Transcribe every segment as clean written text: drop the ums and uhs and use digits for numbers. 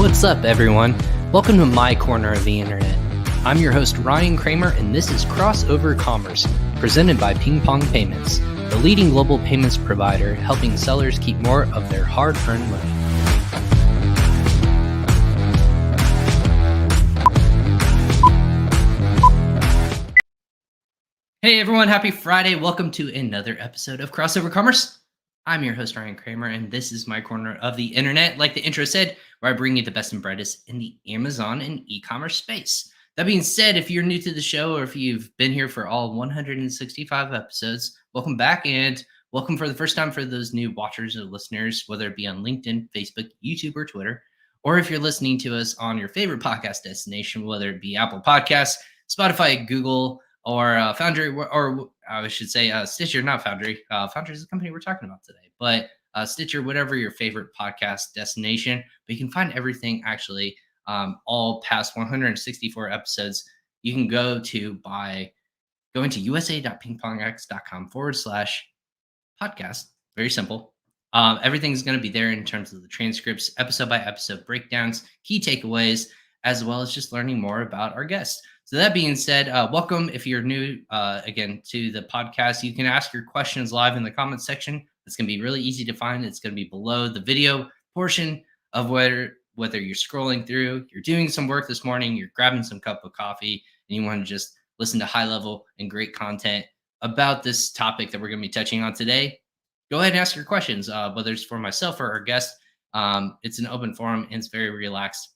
What's up, everyone? Welcome to my corner of the internet. I'm your host, Ryan Cramer, and this is Crossover Commerce, presented by PingPong Payments, the leading global payments provider helping sellers keep more of their hard-earned money. Hey everyone, happy Friday. Welcome to another episode of Crossover Commerce. I'm your host, Ryan Cramer, and this is my corner of the internet, like the intro said, where I bring you the best and brightest in the Amazon and e-commerce space. That being said, if you're new to the show or if you've been here for all 165 episodes, welcome back, and welcome for the first time for those new watchers or listeners, whether it be on LinkedIn, Facebook, YouTube, or Twitter, or if you're listening to us on your favorite podcast destination, whether it be Apple Podcasts, Spotify, Google, or Foundry, or I should say Stitcher, not Foundry. Foundry is the company we're talking about today, but Stitcher, whatever your favorite podcast destination. But you can find everything actually, all past 164 episodes. You can go to by going to usa.pingpongx.com/podcast. Very simple. Everything's going to be there in terms of the transcripts, episode by episode breakdowns, key takeaways, as well as just learning more about our guests. So that being said, welcome. If you're new, again, to the podcast, you can ask your questions live in the comments section. It's going to be really easy to find. It's going to be below the video portion of whether you're scrolling through, you're doing some work this morning, you're grabbing some cup of coffee, and you want to just listen to high level and great content about this topic that we're going to be touching on today. Go ahead and ask your questions, whether it's for myself or our guest. It's an open forum and it's very relaxed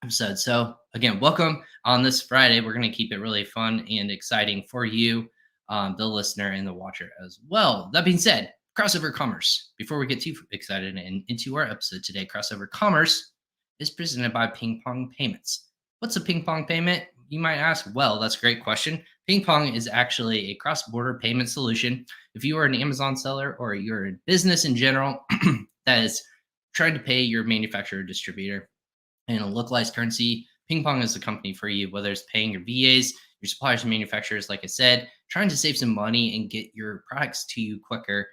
episode. So again, welcome on this Friday. We're going to keep it really fun and exciting for you, the listener and the watcher as well. That being said, Crossover Commerce. Before we get too excited and into our episode today, Crossover Commerce is presented by PingPong Payments. What's a PingPong payment? You might ask. Well, that's a great question. PingPong is actually a cross-border payment solution. If you are an Amazon seller or you're a business in general that is trying to pay your manufacturer or distributor in a localized currency, PingPong is the company for you, whether it's paying your VAs, your suppliers and manufacturers, like I said, trying to save some money and get your products to you quicker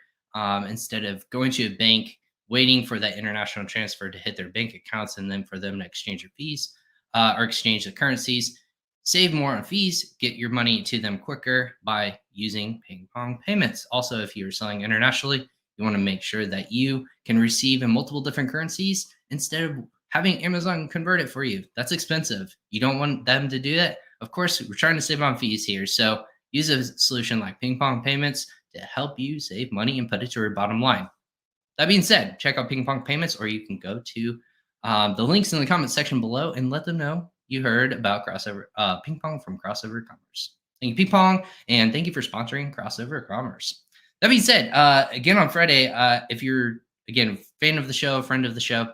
instead of going to a bank, waiting for that international transfer to hit their bank accounts and then for them to exchange your fees or exchange the currencies. Save more on fees, get your money to them quicker by using PingPong Payments. Also, if you're selling internationally, you want to make sure that you can receive in multiple different currencies instead of having Amazon convert it for you. That's expensive. You don't want them to do that. Of course, we're trying to save on fees here. So use a solution like PingPong Payments to help you save money and put it to your bottom line. That being said, check out PingPong Payments, or you can go to the links in the comment section below and let them know you heard about PingPong from Crossover Commerce. Thank you, PingPong, and thank you for sponsoring Crossover Commerce. That being said, again on Friday, if you're, again, a fan of the show, a friend of the show,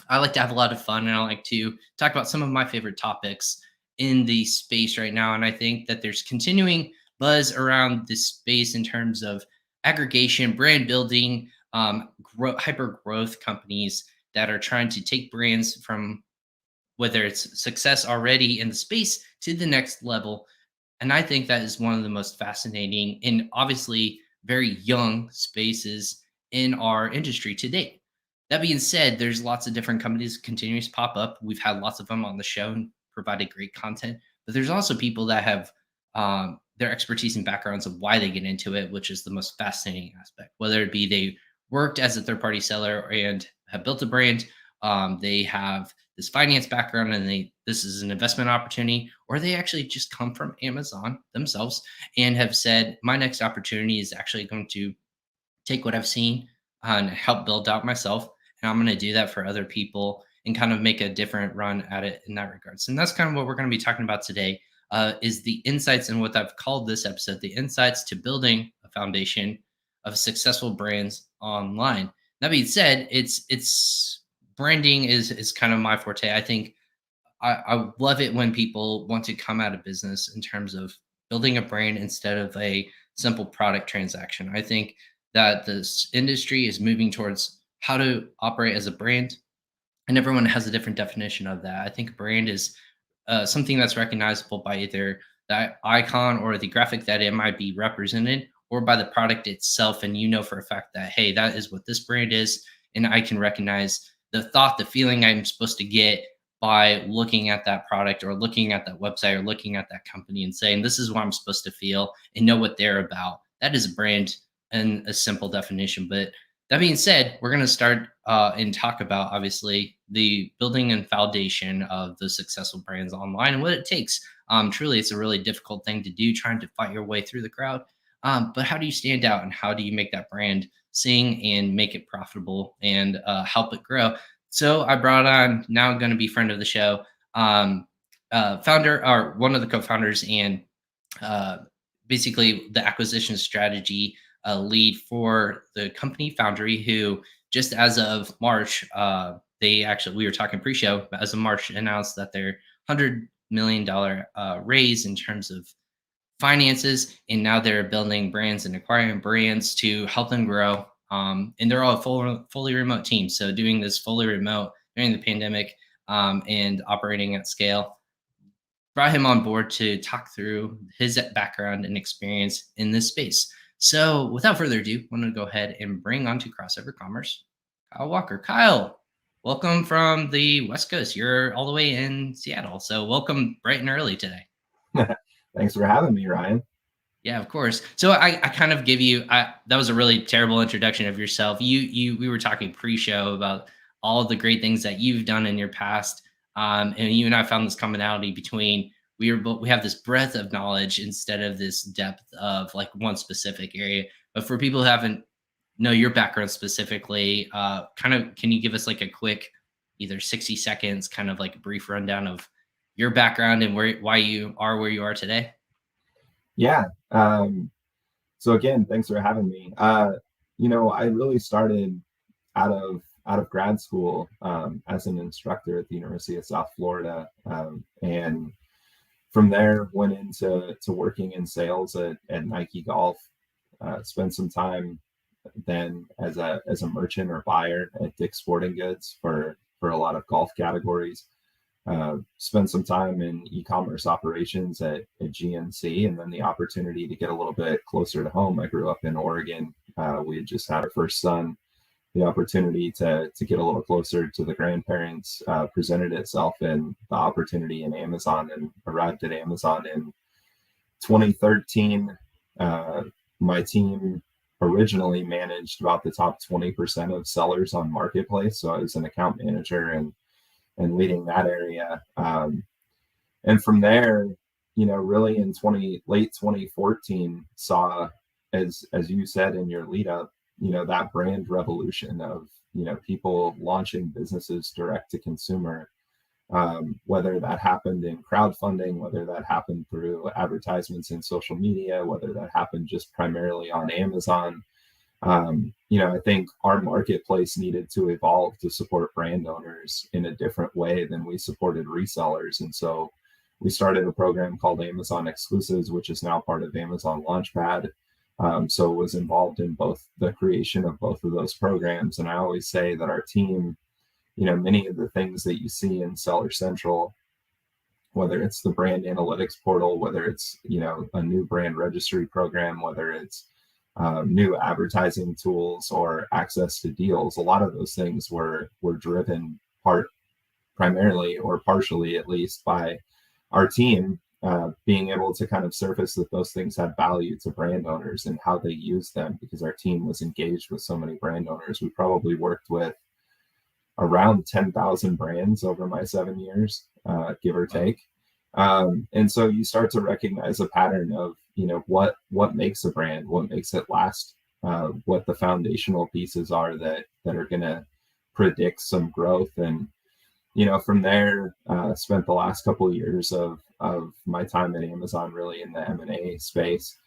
I like to have a lot of fun, and I like to talk about some of my favorite topics in the space right now. And I think that there's continuing buzz around this space in terms of aggregation, brand building, hyper growth companies that are trying to take brands from whether it's success already in the space to the next level. And I think that is one of the most fascinating and obviously very young spaces in our industry to date. That being said, there's lots of different companies continuing to pop up. We've had lots of them on the show and provided great content, but there's also people that have their expertise and backgrounds of why they get into it, which is the most fascinating aspect. Whether it be they worked as a third-party seller and have built a brand, they have this finance background and this is an investment opportunity, or they actually just come from Amazon themselves and have said, my next opportunity is actually going to take what I've seen and help build out myself. And I'm going to do that for other people and kind of make a different run at it in that regards. And that's kind of what we're going to be talking about today, is the insights and what I've called this episode, the insights to building a foundation of successful brands online. That being said, it's branding is kind of my forte. I think I love it when people want to come out of business in terms of building a brand instead of a simple product transaction. I think that this industry is moving towards how to operate as a brand, and everyone has a different definition of that. I think a brand is something that's recognizable by either that icon or the graphic that it might be represented, or by the product itself. And you know for a fact that, hey, that is what this brand is, and I can recognize the thought, the feeling I'm supposed to get by looking at that product or looking at that website or looking at that company and saying, this is what I'm supposed to feel and know what they're about. That is a brand in a simple definition. But that being said, we're going to start and talk about obviously the building and foundation of the successful brands online and what it takes. Truly, it's a really difficult thing to do, trying to fight your way through the crowd. But how do you stand out and how do you make that brand sing and make it profitable and help it grow? So I brought on now going to be friend of the show, founder or one of the co-founders and uh, basically the acquisition strategy lead for the company Foundry, who just as of March, we were talking pre-show, but as of March announced that their $100 million raise in terms of finances, and now they're building brands and acquiring brands to help them grow. And they're all a fully remote team. So doing this fully remote during the pandemic and operating at scale brought him on board to talk through his background and experience in this space. So without further ado, I'm going to go ahead and bring on to Crossover Commerce, Kyle Walker. Kyle, welcome from the West Coast. You're all the way in Seattle. So welcome bright and early today. Thanks for having me, Ryan. Yeah, of course. So I kind of give you that was a really terrible introduction of yourself. We were talking pre-show about all of the great things that you've done in your past. And you and I found this commonality between we have this breadth of knowledge instead of this depth of like one specific area. But for people who haven't know your background specifically, kind of can you give us like a quick either 60 seconds, kind of like a brief rundown of your background and why you are where you are today? Yeah. So again, thanks for having me. I really started out of grad school as an instructor at the University of South Florida, and from there went into working in sales at Nike Golf. Spent some time then as a merchant or buyer at Dick's Sporting Goods for a lot of golf categories. Spent some time in e-commerce operations at GNC, and then the opportunity to get a little bit closer to home. I grew up in Oregon. We had just had our first son. The opportunity to get a little closer to the grandparents presented itself, in the opportunity in Amazon, and arrived at Amazon in 2013. My team originally managed about the top 20% of sellers on Marketplace. So I was an account manager and leading that area. And from there, really in late 2014, saw, as you said in your lead up, that brand revolution of, people launching businesses direct to consumer, whether that happened in crowdfunding, whether that happened through advertisements in social media, whether that happened just primarily on Amazon. I think our marketplace needed to evolve to support brand owners in a different way than we supported resellers. And so we started a program called Amazon Exclusives, which is now part of Amazon Launchpad. So was involved in both the creation of both of those programs. And I always say that our team, many of the things that you see in Seller Central, whether it's the brand analytics portal, whether it's, a new brand registry program, whether it's new advertising tools or access to deals, a lot of those things were driven primarily or partially at least by our team being able to kind of surface that those things had value to brand owners and how they use them, because our team was engaged with so many brand owners. We probably worked with around 10,000 brands over my 7 years, give or take. And so you start to recognize a pattern of, what makes a brand, what makes it last, what the foundational pieces are that are going to predict some growth. And, from there, spent the last couple of years of my time at Amazon really in the M&A space,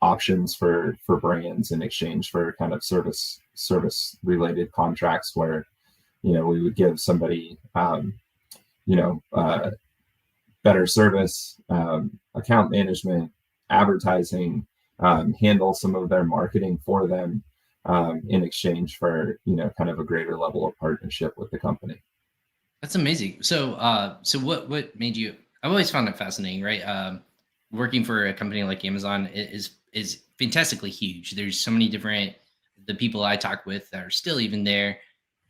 options for brands in exchange for kind of service related contracts where, we would give somebody, better service, account management, advertising, handle some of their marketing for them in exchange for, kind of a greater level of partnership with the company. That's amazing. So what made you? I've always found it fascinating, right? Working for a company like Amazon is fantastically huge. There's so many different the people I talk with that are still even there.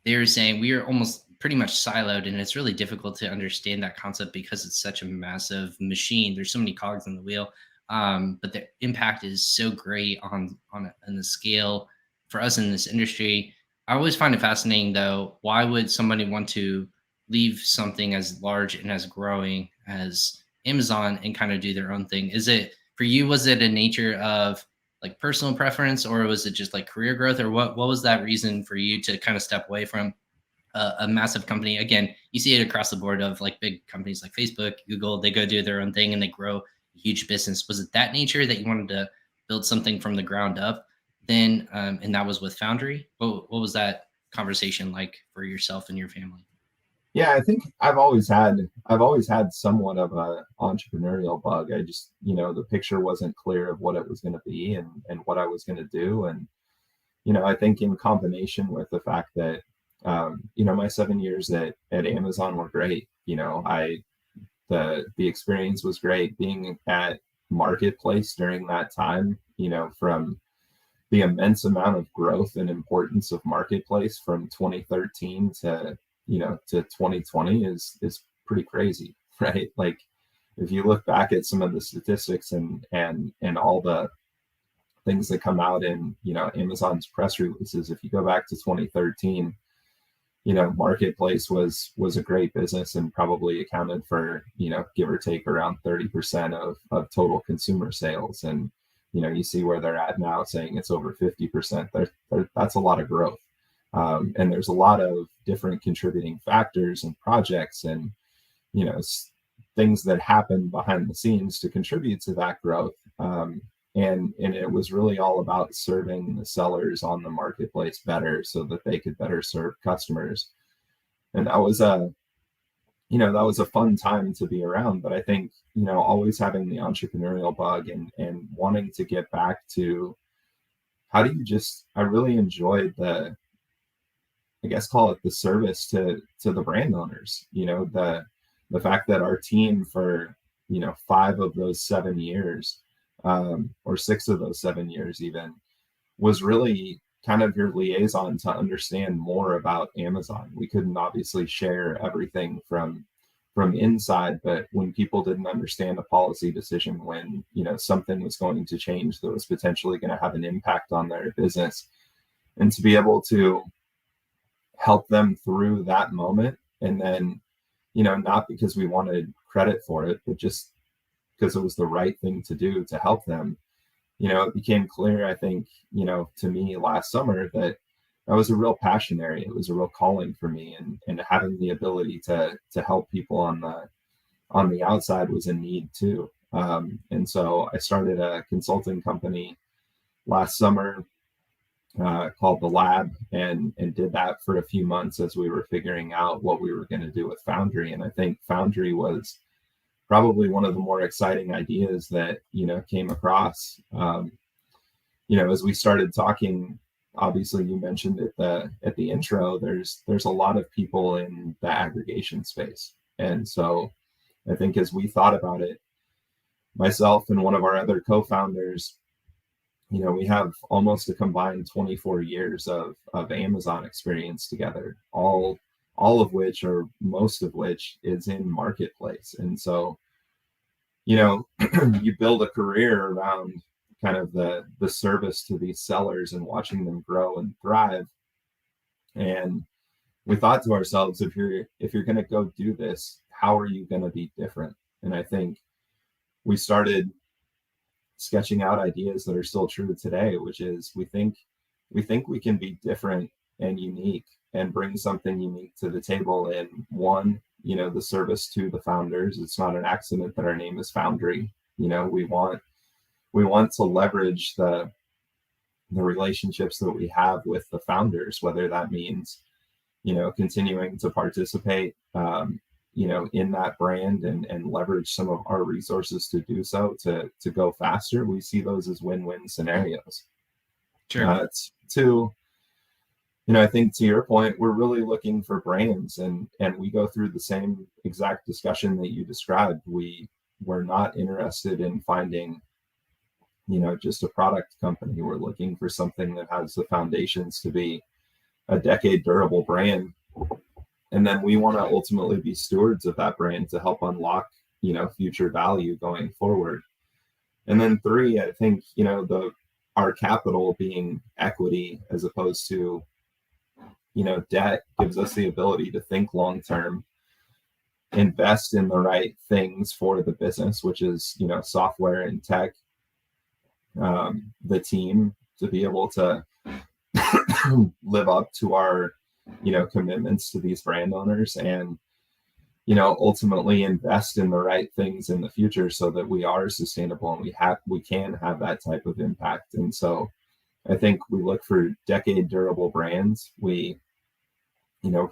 They're saying we are almost pretty much siloed, and it's really difficult to understand that concept because it's such a massive machine. There's so many cogs in the wheel, but the impact is so great on the scale for us in this industry. I always find it fascinating, though. Why would somebody want to leave something as large and as growing as Amazon and kind of do their own thing? Is it for you? Was it a nature of like personal preference, or was it just like career growth, or what was that reason for you to kind of step away from a massive company? Again, you see it across the board of like big companies like Facebook, Google. They go do their own thing and they grow a huge business. Was it that nature that you wanted to build something from the ground up then, and that was with Foundry? What was that conversation like for yourself and your family? Yeah, I think I've always had somewhat of a entrepreneurial bug. I just, the picture wasn't clear of what it was going to be and what I was going to do. And, I think in combination with the fact that, my 7 years at Amazon were great. The experience was great being at Marketplace during that time, from the immense amount of growth and importance of Marketplace from 2013 to 2020 is pretty crazy, right? Like if you look back at some of the statistics and all the things that come out in Amazon's press releases, if you go back to 2013, Marketplace was a great business and probably accounted for, give or take around 30% of total consumer sales. And you see where they're at now, saying it's over 50%. That's a lot of growth. And there's a lot of different contributing factors and projects and things that happen behind the scenes to contribute to that growth. And it was really all about serving the sellers on the marketplace better so that they could better serve customers. And that was a fun time to be around. But I think always having the entrepreneurial bug and wanting to get back to I really enjoyed I guess call it the service to the brand owners. The fact that our team for 5 of those 7 years, or 6 of those 7 years even, was really kind of your liaison to understand more about Amazon. We couldn't obviously share everything from inside, but when people didn't understand a policy decision, when something was going to change that was potentially going to have an impact on their business, and to be able to help them through that moment, and then not because we wanted credit for it, but just because it was the right thing to do to help them. It became clear, I think, to me last summer that was a real passion area. It was a real calling for me, and having the ability to help people on the outside was a need too. And so I started a consulting company last summer called The Lab, and did that for a few months as we were figuring out what we were going to do with Foundry. And I think Foundry was probably one of the more exciting ideas that came across. As we started talking, obviously you mentioned at the intro, there's a lot of people in the aggregation space. And so I think as we thought about it, myself and one of our other co-founders, we have almost a combined 24 years of Amazon experience together, all of which, or most of which, is in Marketplace. And so you build a career around kind of the service to these sellers and watching them grow and thrive. And we thought to ourselves, if you're going to go do this, how are you going to be different? And I think we started sketching out ideas that are still true today, which is we think we can be different and unique and bring something unique to the table. And one, the service to the founders. It's not an accident that our name is Foundry. We want to leverage the relationships that we have with the founders, whether that means continuing to participate in that brand and leverage some of our resources to do so, to go faster. We see those as win-win scenarios. Sure. I think to your point, we're really looking for brands, and we go through the same exact discussion that you described. We're not interested in finding, just a product company. We're looking for something that has the foundations to be a decade durable brand. And then we want to ultimately be stewards of that brand to help unlock, future value going forward. And then three, I think, our capital being equity as opposed to, debt gives us the ability to think long term, invest in the right things for the business, which is, software and tech, the team to be able to live up to our, commitments to these brand owners, and, ultimately invest in the right things in the future so that we are sustainable and we can have that type of impact. And so I think we look for decade durable brands. We,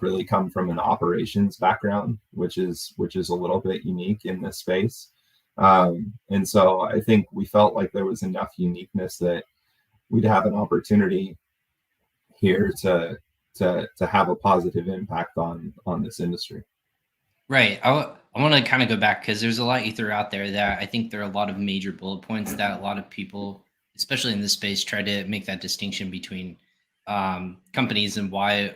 really come from an operations background, which is a little bit unique in this space. And so I think we felt like there was enough uniqueness that we'd have an opportunity here to have a positive impact on this industry. Right. I want to kind of go back because there's a lot you threw out there that I think there are a lot of major bullet points that a lot of people, especially in this space, try to make that distinction between companies and why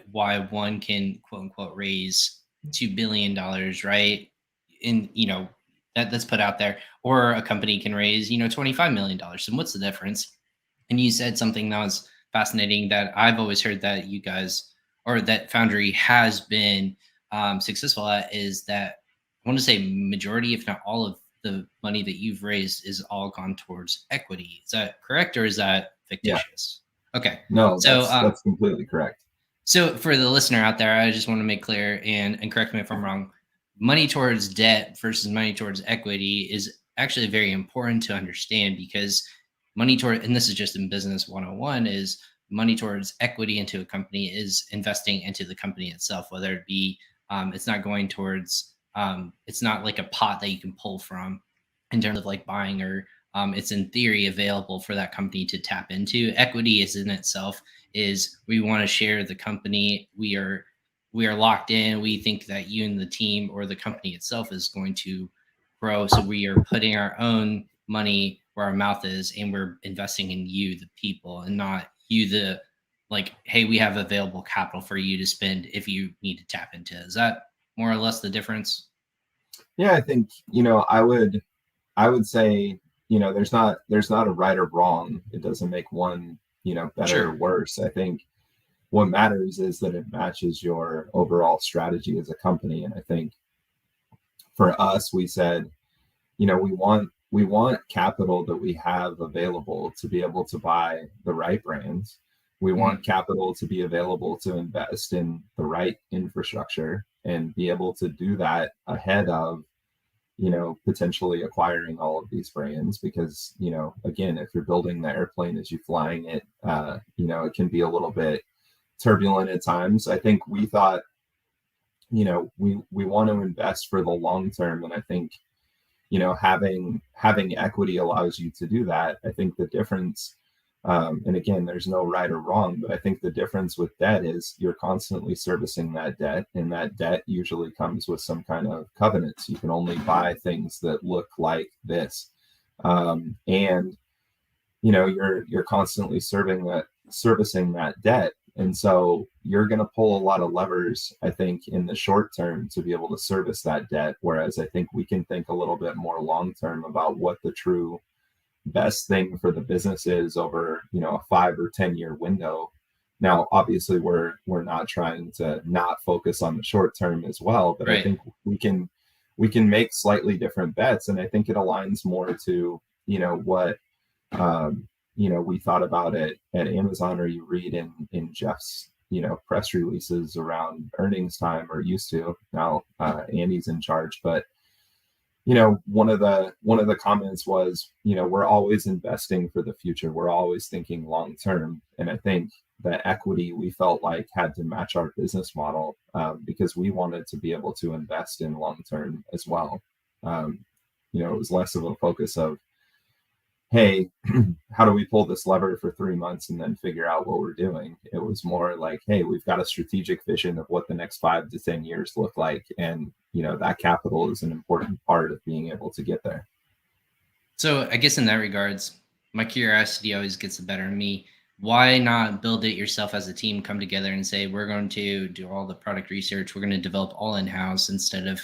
one can quote unquote raise $2 billion, right? In that's put out there, or a company can raise $25 million. And what's the difference? And you said something that was fascinating that I've always heard that you guys or that Foundry has been successful at is that I want to say majority, if not all of the money that you've raised is all gone towards equity. Is that correct or is that Yeah. fictitious? Okay. No, So that's completely correct. so for the listener out there, I just want to make clear and correct me if I'm wrong. Money towards debt versus money towards equity is actually very important to understand because money toward, and this is just in business 101, is money towards equity into a company is investing into the company itself, whether it be it's not going towards it's not like a pot that you can pull from in terms of like buying or it's in theory available for that company to tap into. Equity is in itself is we want to share the company. We are locked in. We think that you and the team or the company itself is going to grow. So we are putting our own money where our mouth is and we're investing in you, the people, and not you, the like, hey, we have available capital for you to spend if you need to tap into. Is that more or less the difference? Yeah, I think, I would say, there's not a right or wrong. It doesn't make one, better or Sure. worse. I think what matters is that it matches your overall strategy as a company. And I think for us, we said, we want capital that we have available to be able to buy the right brands. We Mhm. want capital to be available to invest in the right infrastructure and be able to do that ahead of, potentially acquiring all of these brands. Because, again, if you're building the airplane as you're flying it, it can be a little bit turbulent at times. I think we thought, we want to invest for the long term. And I think, having equity allows you to do that. I think the difference, and again, there's no right or wrong, but I think the difference with debt is you're constantly servicing that debt, and that debt usually comes with some kind of covenants. You can only buy things that look like this, and you're constantly servicing that debt. And so you're going to pull a lot of levers, I think, in the short term to be able to service that debt. Whereas I think we can think a little bit more long term about what the true best thing for the business is over, a 5 or 10 year window. Now, obviously, we're not trying to not focus on the short term as well, but I Right. think we can make slightly different bets, and I think it aligns more to, what um, we thought about it at Amazon, or you read in Jeff's, press releases around earnings time, or used to. Now Andy's in charge, but one of the comments was, we're always investing for the future. We're always thinking long term, and I think that equity we felt like had to match our business model, because we wanted to be able to invest in long term as well. It was less of a focus of, hey, how do we pull this lever for 3 months and then figure out what we're doing? It was more like, hey, we've got a strategic vision of what the next 5 to 10 years look like. And, that capital is an important part of being able to get there. So I guess in that regards, my curiosity always gets the better of me. why not build it yourself as a team, come together and say, we're going to do all the product research, we're going to develop all in-house instead of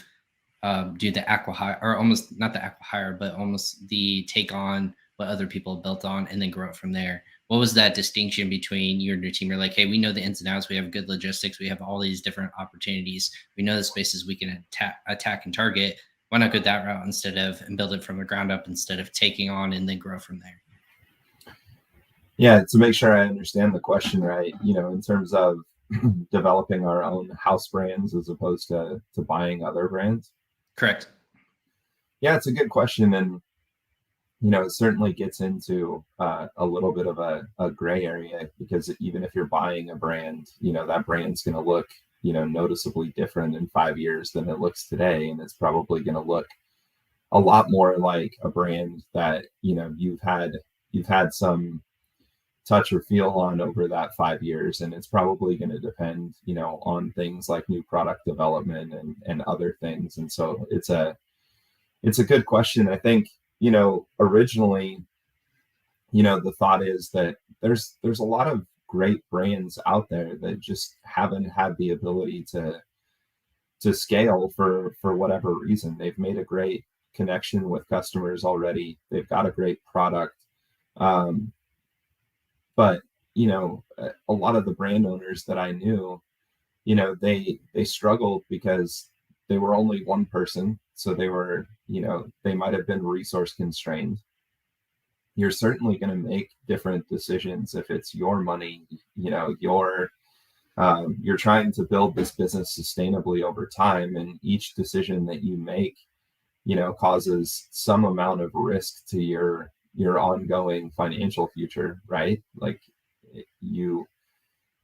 do the acqui-hire, or almost not the acqui-hire, but almost the take on what other people built on and then grow it from there. What was that distinction between you and your team? You're like, hey, we know the ins and outs, we have good logistics, we have all these different opportunities, we know the spaces we can attack and target. Why not go that route instead of and build it from the ground up instead of taking on and then grow from there? Yeah, to make sure I understand the question right, in terms of developing our own house brands as opposed to buying other brands. Correct. Yeah, it's a good question, and it certainly gets into a little bit of a gray area, because even if you're buying a brand, that brand's going to look noticeably different in 5 years than it looks today, and it's probably going to look a lot more like a brand that you've had some touch or feel on over that 5 years, and it's probably going to depend on things like new product development and other things. And so it's a good question. I think originally the thought is that there's a lot of great brands out there that just haven't had the ability to scale for whatever reason. They've made a great connection with customers already, they've got a great product, but a lot of the brand owners that I knew, they struggled because they were only one person, so they were they might have been resource constrained. You're certainly going to make different decisions if it's your money. You're trying to build this business sustainably over time, and each decision that you make causes some amount of risk to your ongoing financial future, right? Like you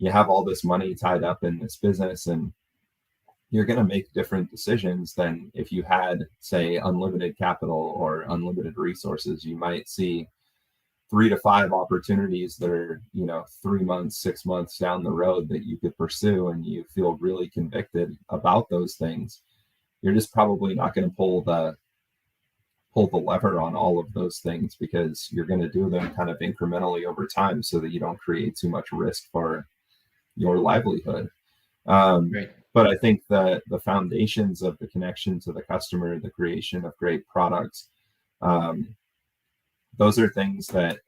have all this money tied up in this business, and you're going to make different decisions than if you had, say, unlimited capital or unlimited resources. You might see 3 to 5 opportunities that are 3 months, 6 months down the road that you could pursue, and you feel really convicted about those things. You're just probably not going to pull the lever on all of those things, because you're going to do them kind of incrementally over time so that you don't create too much risk for your livelihood. Right. But I think that the foundations of the connection to the customer, the creation of great products, those are things that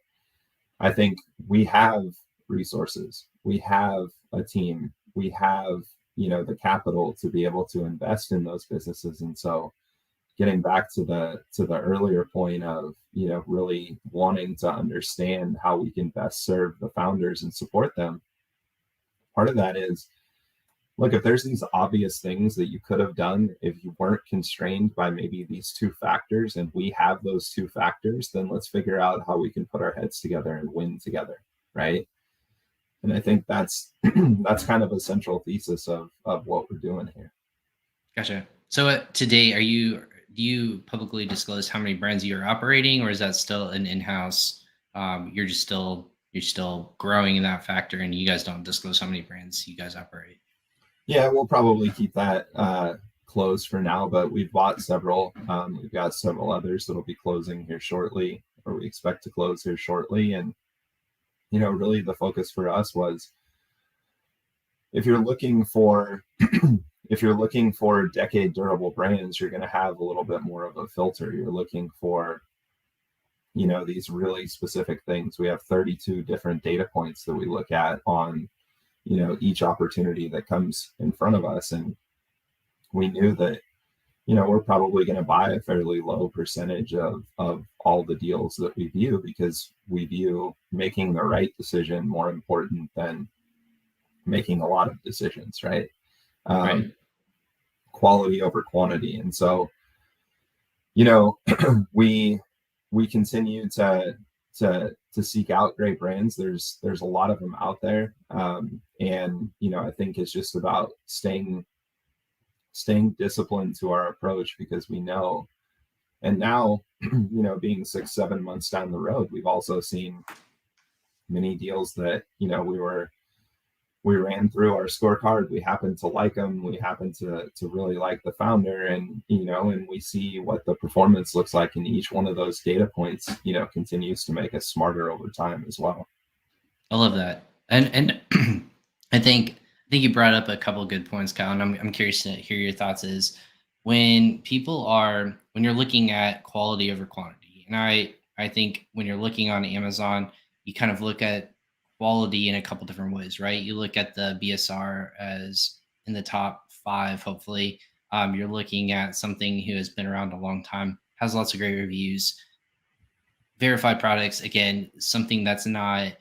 I think we have resources, we have a team, we have the capital to be able to invest in those businesses. And so getting back to the earlier point of really wanting to understand how we can best serve the founders and support them, part of that is, look, if there's these obvious things that you could have done if you weren't constrained by maybe these 2 factors, and we have those 2 factors, then let's figure out how we can put our heads together and win together, right? And I think that's that's kind of a central thesis of what we're doing here. Gotcha. So today, do you publicly disclose how many brands you're operating, or is that still an in-house? You're still growing in that factor, and you guys don't disclose how many brands you guys operate. Yeah, we'll probably keep that closed for now, but we've bought several. We've got several others that'll be closing here shortly, or we expect to close here shortly. And really the focus for us was, if you're looking for decade durable brands, you're going to have a little bit more of a filter. You're looking for these really specific things. We have 32 different data points that we look at on each opportunity that comes in front of us. And we knew that we're probably going to buy a fairly low percentage of all the deals that we view, because we view making the right decision more important than making a lot of decisions, right? Right. Quality over quantity. And so we continue to seek out great brands. There's a lot of them out there, and I think it's just about staying disciplined to our approach, because we know. And now being 6-7 months down the road, we've also seen many deals that we ran through our scorecard. We happen to like them. We happen to really like the founder, and and we see what the performance looks like, and each one of those data points continues to make us smarter over time as well. I love that. And I think you brought up a couple of good points, Kyle, and I'm curious to hear your thoughts. Is when you're looking at quality over quantity, and I think when you're looking on Amazon, you kind of look at quality in a couple different ways, right? You look at the BSR as in the top five, hopefully. You're looking at something who has been around a long time, has lots of great reviews, verified products, again, something that's not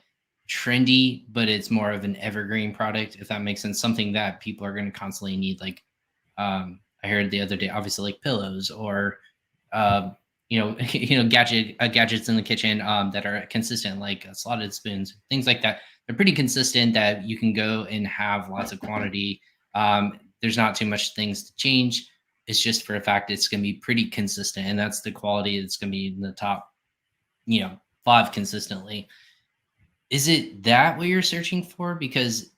trendy, but it's more of an evergreen product, if that makes sense. Something that people are going to constantly need. Like, I heard the other day, obviously, like pillows or gadgets in the kitchen that are consistent, like slotted spoons, things like that. They're pretty consistent that you can go and have lots of quantity. There's not too much things to change. It's just for a fact it's going to be pretty consistent, and that's the quality that's going to be in the top, five consistently. Is it that what you're searching for? Because,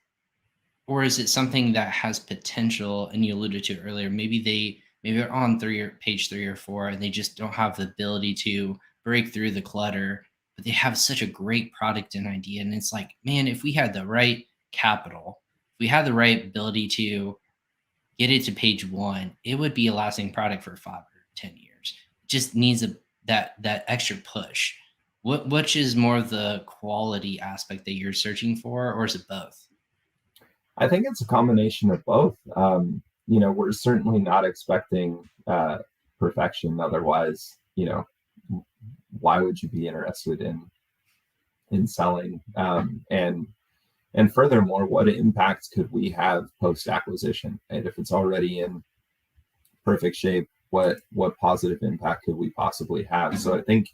or is it something that has potential? And you alluded to it earlier. Maybe they're on page 3 or 4, and they just don't have the ability to break through the clutter, but they have such a great product and idea. And it's like, man, if we had the right capital, if we had the right ability to get it to page one, it would be a lasting product for 5 or 10 years. It just needs that extra push. Which is more of the quality aspect that you're searching for, or is it both? I think it's a combination of both. We're certainly not expecting perfection. Otherwise, why would you be interested in selling? And furthermore, what impacts could we have post acquisition? And if it's already in perfect shape, what positive impact could we possibly have? So I think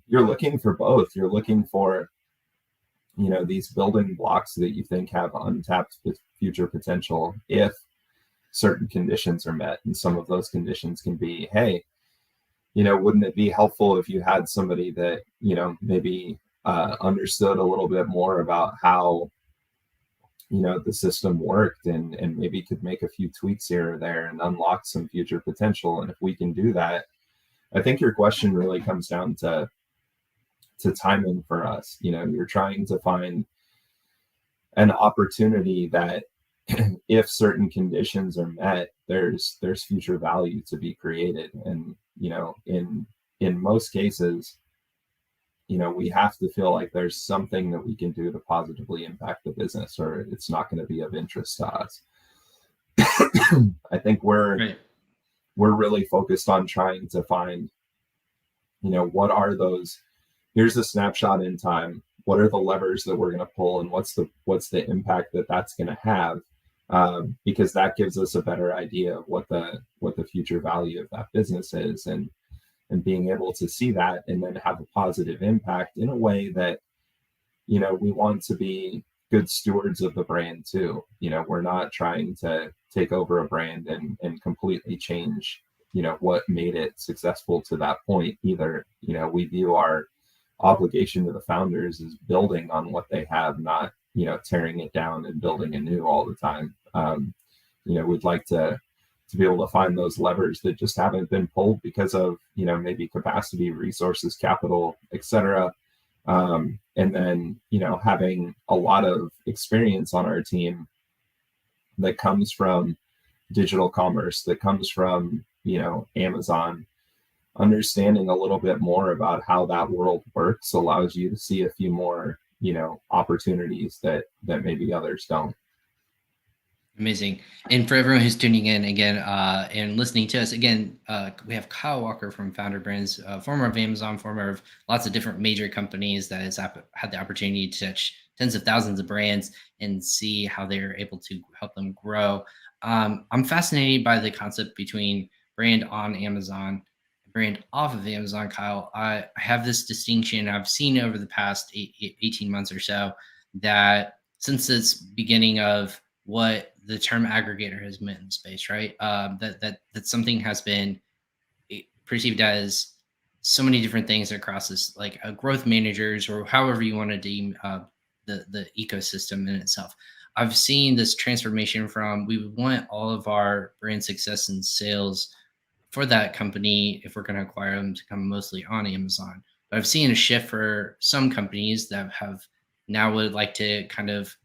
you're looking for both. You're looking for these building blocks that you think have untapped future potential if certain conditions are met. And some of those conditions can be, hey, wouldn't it be helpful if you had somebody that maybe understood a little bit more about how the system worked, and maybe could make a few tweaks here or there and unlock some future potential. And if we can do that, I think your question really comes down to timing for us. You're trying to find an opportunity that if certain conditions are met, there's future value to be created. And in most cases, we have to feel like there's something that we can do to positively impact the business, or it's not going to be of interest to us. I think Right. we're really focused on trying to find, what are those, here's a snapshot in time, what are the levers that we're going to pull, and what's the impact that that's going to have, because that gives us a better idea of what the future value of that business is, and being able to see that and then have a positive impact in a way that we want to be good stewards of the brand too. We're not trying to take over a brand and completely change what made it successful to that point either. We view our obligation to the founders is building on what they have, not tearing it down and building anew all the time. We'd like to be able to find those levers that just haven't been pulled because of maybe capacity, resources, capital, etc. And then having a lot of experience on our team that comes from digital commerce, that comes from Amazon. Understanding a little bit more about how that world works allows you to see a few more, opportunities that maybe others don't. Amazing. And for everyone who's tuning in again and listening to us again, we have Kyle Walker from Founder Brands, former of Amazon, former of lots of different major companies that has had the opportunity to touch tens of thousands of brands and see how they're able to help them grow. I'm fascinated by the concept between brand on Amazon, brand off of Amazon, Kyle. I have this distinction I've seen over the past 18 months or so, that since its beginning of what the term aggregator has meant in space, right? That something has been perceived as so many different things across this, like growth managers or however you want to deem the ecosystem in itself. I've seen this transformation from we would want all of our brand success and sales for that company, if we're going to acquire them, to come mostly on Amazon. But I've seen a shift for some companies that have now would like to kind of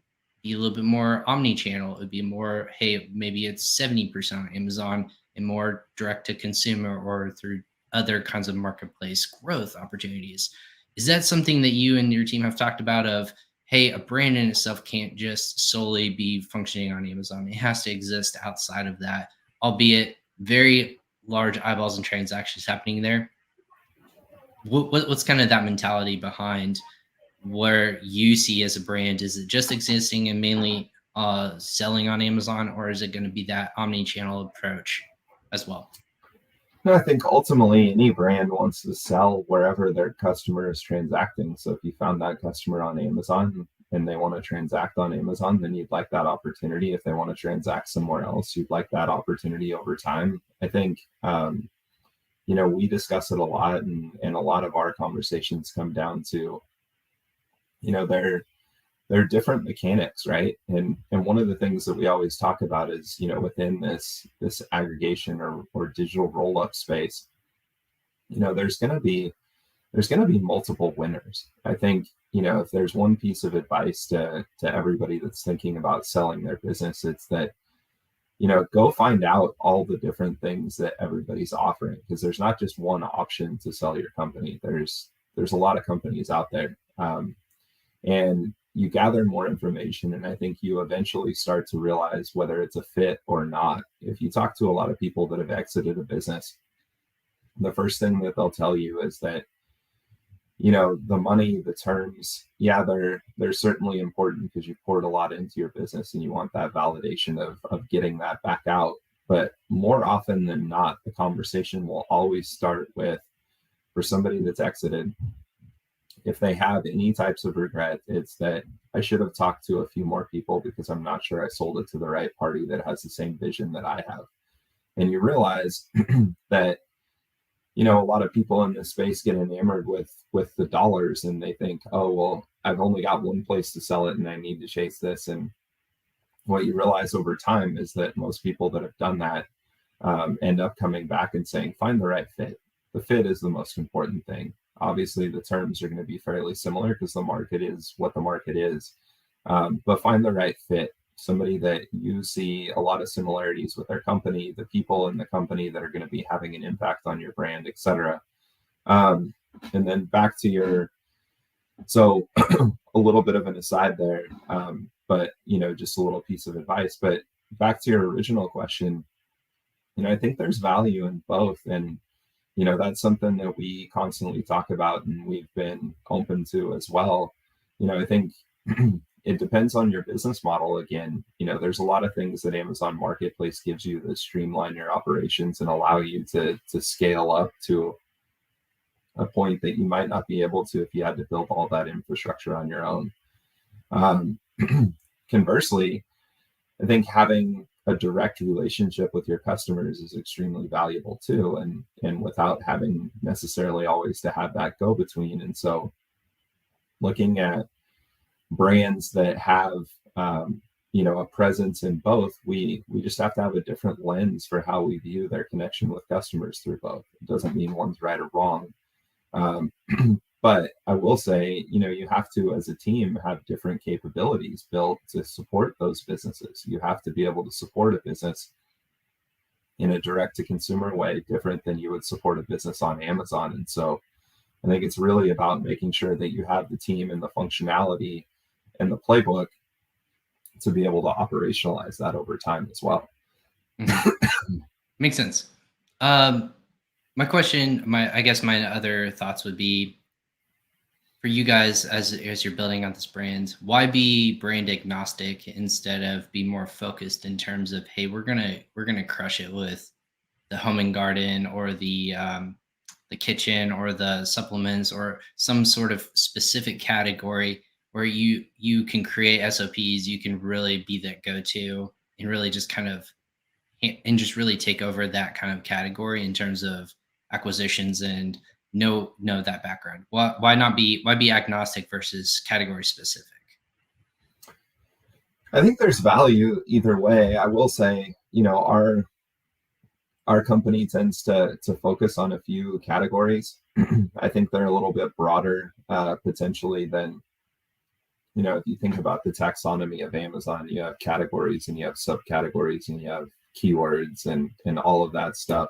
be a little bit more omni-channel. It would be more, hey, maybe it's 70% on Amazon and more direct to consumer or through other kinds of marketplace growth opportunities. Is that something that you and your team have talked about of, hey, a brand in itself can't just solely be functioning on Amazon. It has to exist outside of that, albeit very large eyeballs and transactions happening there. What's kind of that mentality behind where you see as a brand? Is it just existing and mainly selling on Amazon, or is it going to be that omni-channel approach as well? No, I think ultimately any brand wants to sell wherever their customer is transacting. So if you found that customer on Amazon and they want to transact on Amazon, then you'd like that opportunity. If they want to transact somewhere else, you'd like that opportunity over time. I think, we discuss it a lot, and a lot of our conversations come down to, they're different mechanics, right? And one of the things that we always talk about is, within this aggregation or digital roll-up space, there's gonna be multiple winners. I think, if there's one piece of advice to everybody that's thinking about selling their business, it's that, go find out all the different things that everybody's offering, because there's not just one option to sell your company. There's a lot of companies out there. And you gather more information, and I think you eventually start to realize whether it's a fit or not. If you talk to a lot of people that have exited a business, the first thing that they'll tell you is that, the money, the terms, yeah, they're certainly important because you've poured a lot into your business and you want that validation of getting that back out. But more often than not, the conversation will always start with, for somebody that's exited, if they have any types of regret, it's that I should have talked to a few more people because I'm not sure I sold it to the right party that has the same vision that I have. And you realize that, a lot of people in this space get enamored with the dollars, and they think, oh, well, I've only got one place to sell it and I need to chase this. And what you realize over time is that most people that have done that end up coming back and saying, find the right fit. The fit is the most important thing. Obviously, the terms are going to be fairly similar because the market is what the market is. But find the right fit, somebody that you see a lot of similarities with their company, the people in the company that are going to be having an impact on your brand, etc. And then back to so a little bit of an aside there, but, just a little piece of advice. But back to your original question, I think there's value in both. And that's something that we constantly talk about and we've been open to as well. I think it depends on your business model. Again, there's a lot of things that Amazon Marketplace gives you that streamline your operations and allow you to scale up to a point that you might not be able to if you had to build all that infrastructure on your own. Conversely, I think having a direct relationship with your customers is extremely valuable too, and without having necessarily always to have that go between. And so looking at brands that have a presence in both, we just have to have a different lens for how we view their connection with customers through both. It doesn't mean one's right or wrong, but I will say, you have to, as a team, have different capabilities built to support those businesses. You have to be able to support a business in a direct to consumer way, different than you would support a business on Amazon. And so I think it's really about making sure that you have the team and the functionality and the playbook to be able to operationalize that over time as well. Makes sense. My question, I guess my other thoughts would be, for you guys as you're building out this brand, why be brand agnostic instead of be more focused in terms of, hey, we're gonna crush it with the home and garden or the kitchen or the supplements or some sort of specific category where you can create SOPs, you can really be that go-to and really just kind of and just really take over that kind of category in terms of acquisitions and know that background. Why be agnostic versus category specific? I think there's value either way. I will say, our company tends to focus on a few categories. I think they're a little bit broader potentially than if you think about the taxonomy of Amazon, you have categories and you have subcategories and you have keywords and all of that stuff.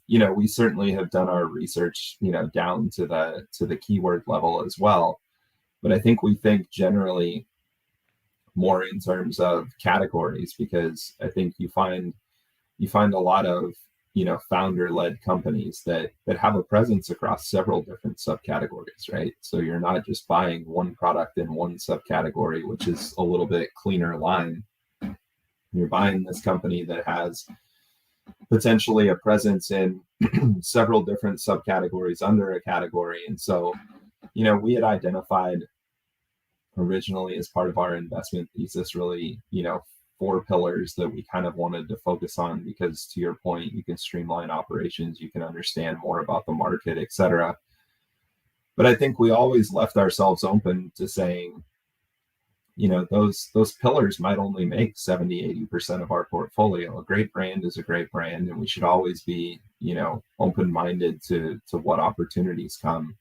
We certainly have done our research, down to the keyword level as well. But I think we think generally more in terms of categories, because I think you find a lot of founder-led companies that have a presence across several different subcategories, right? So you're not just buying one product in one subcategory, which is a little bit cleaner line. You're buying this company that has potentially a presence in several different subcategories under a category. And so, we had identified originally as part of our investment thesis, really, 4 pillars that we kind of wanted to focus on, because to your point, you can streamline operations, you can understand more about the market, etc. But I think we always left ourselves open to saying, those pillars might only make 70-80% of our portfolio. A great brand is a great brand, and we should always be, open-minded to what opportunities come.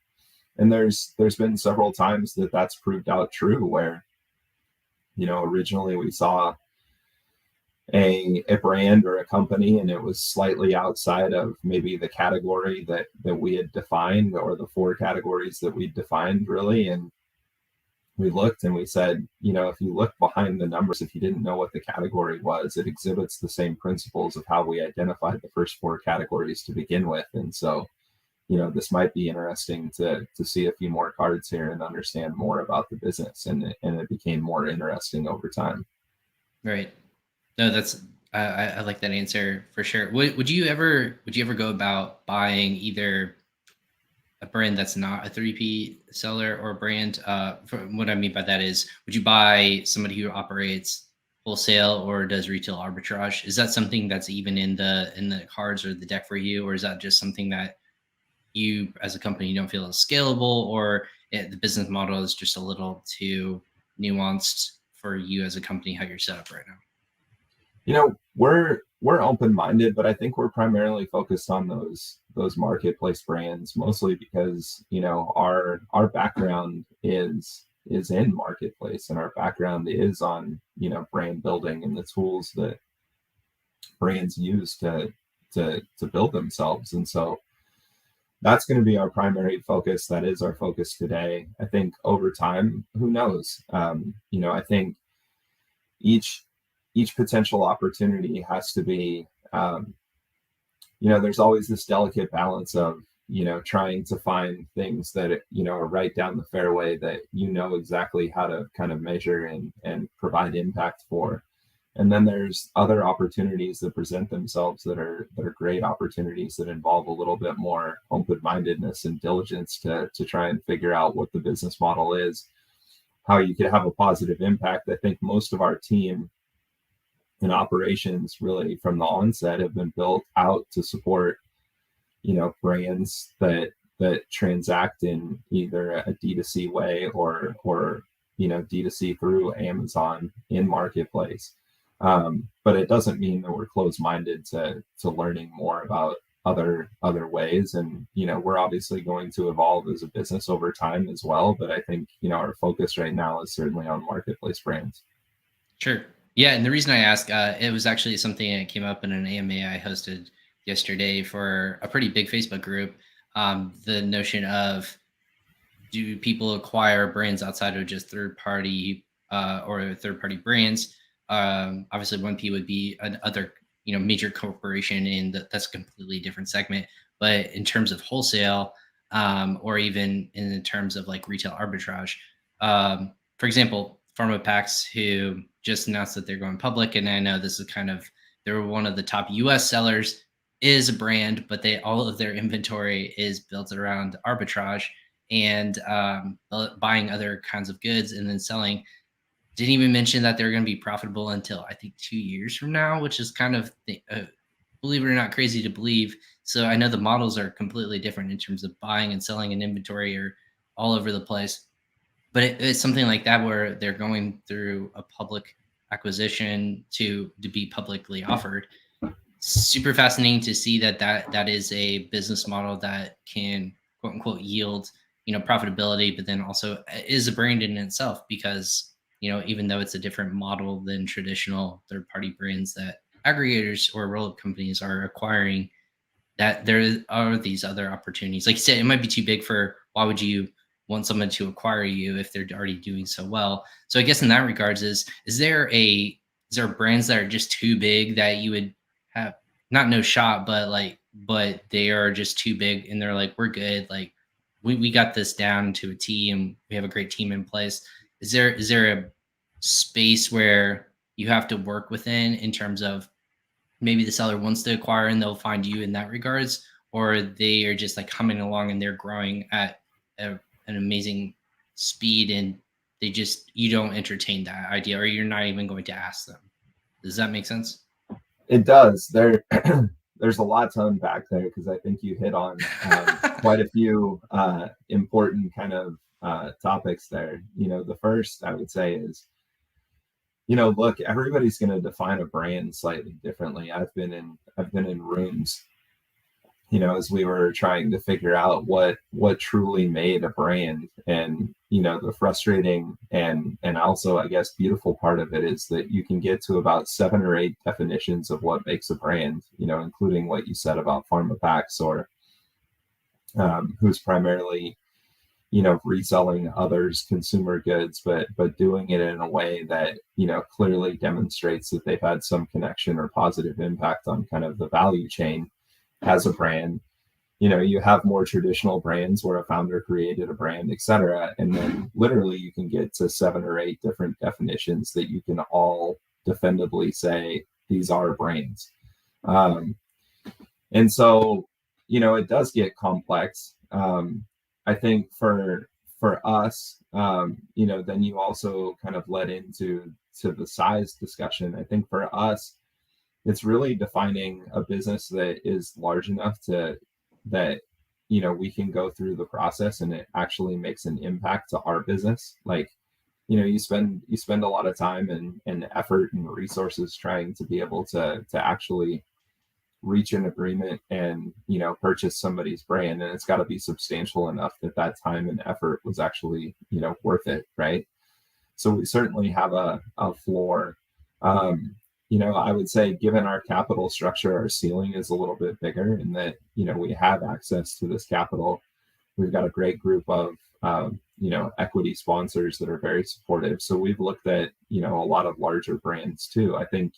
And there's been several times that that's proved out true, where, originally we saw a brand or a company and it was slightly outside of maybe the category that we had defined, or the 4 categories that we defined, really. And we looked and we said, if you look behind the numbers, if you didn't know what the category was, it exhibits the same principles of how we identified the first 4 categories to begin with. And so, this might be interesting to see a few more cards here and understand more about the business. And it became more interesting over time. Right. No, that's I like that answer for sure. Would you ever go about buying either a brand that's not a 3P seller, or a brand? What I mean by that is, would you buy somebody who operates wholesale or does retail arbitrage? Is that something that's even in the cards or the deck for you, or is that just something that you as a company don't feel is scalable, or the business model is just a little too nuanced for you as a company, how you're set up right now? We're open-minded, but I think we're primarily focused on those marketplace brands, mostly because our background is in marketplace, and our background is on brand building and the tools that brands use to build themselves. And so that's going to be our primary focus. That is our focus today. I think over time, who knows? I think each potential opportunity has to be, there's always this delicate balance of, trying to find things that, are right down the fairway, that exactly how to kind of measure and provide impact for. And then there's other opportunities that present themselves that are great opportunities that involve a little bit more open-mindedness and diligence to try and figure out what the business model is, how you could have a positive impact. I think most of our team and operations, really from the onset, have been built out to support brands that transact in either a D2C way or D2C through Amazon in marketplace. But it doesn't mean that we're closed-minded to learning more about other ways. And we're obviously going to evolve as a business over time as well, but I think our focus right now is certainly on marketplace brands. Sure. Yeah, and the reason I ask, it was actually something that came up in an AMA I hosted yesterday for a pretty big Facebook group. The notion of, do people acquire brands outside of just third-party or third-party brands? Obviously, 1P would be another major corporation that's a completely different segment. But in terms of wholesale, or even in terms of like retail arbitrage, for example, Pharma Packs, who just announced that they're going public, and I know this is they're one of the top US sellers, is a brand, but all of their inventory is built around arbitrage and buying other kinds of goods and then selling. Didn't even mention that they're going to be profitable until I think 2 years from now, which is kind of, believe it or not, crazy to believe. So I know the models are completely different in terms of buying and selling, and inventory are all over the place. But it's something like that where they're going through a public acquisition to be publicly offered. Super fascinating to see that is a business model that can, quote unquote, yield profitability, but then also is a brand in itself, because even though it's a different model than traditional third-party brands that aggregators or roll-up companies are acquiring, that there are these other opportunities. Like you said, it might be too big for, why would you want someone to acquire you if they're already doing so well? So I guess in that regards, is there brands that are just too big that you would have not no shot, but they are just too big and they're like, we're good, like we got this down to a T and we have a great team in place? Is there a space where you have to work within, in terms of maybe the seller wants to acquire and they'll find you in that regards, or they are just like humming along and they're growing at an amazing speed, and you don't entertain that idea, or you're not even going to ask them? Does that make sense? It does. There's a lot to unpack there, because I think you hit on quite a few important kind of topics there. The first I would say is, look, everybody's going to define a brand slightly differently. I've been in rooms, as we were trying to figure out what truly made a brand. And the frustrating and also, I guess, beautiful part of it is that you can get to about 7 or 8 definitions of what makes a brand, including what you said about Pharmapax, or who's primarily reselling others consumer goods, but doing it in a way that clearly demonstrates that they've had some connection or positive impact on kind of the value chain as a brand. You have more traditional brands where a founder created a brand, etc., and then literally you can get to 7 or 8 different definitions that you can all defendably say these are brands. And so it does get complex. I think for us, then you also kind of led into the size discussion. I think for us, it's really defining a business that is large enough that we can go through the process and it actually makes an impact to our business. Like, you spend a lot of time and effort and resources trying to be able to actually reach an agreement and purchase somebody's brand, and it's got to be substantial enough that time and effort was actually worth it, right? So we certainly have a floor. I would say, given our capital structure, our ceiling is a little bit bigger, in that we have access to this capital. We've got a great group of equity sponsors that are very supportive. So we've looked at a lot of larger brands too. I think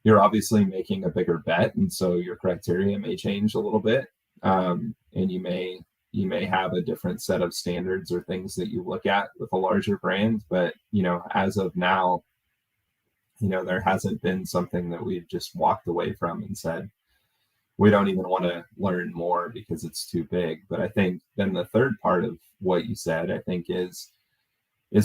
you're obviously making a bigger bet, and so your criteria may change a little bit, and you may have a different set of standards or things that you look at with a larger brand. But as of now, there hasn't been something that we've just walked away from and said we don't even want to learn more because it's too big. But I think then the third part of what you said, I think, is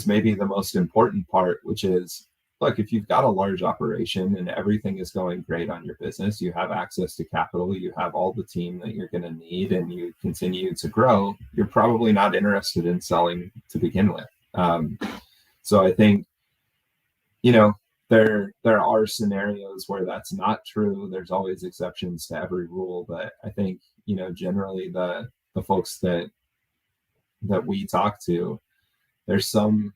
maybe the most important part, which is, look, if you've got a large operation and everything is going great on your business, you have access to capital, you have all the team that you're going to need, and you continue to grow, you're probably not interested in selling to begin with. So I think, there are scenarios where that's not true. There's always exceptions to every rule, but I think, generally the folks that we talk to, there's some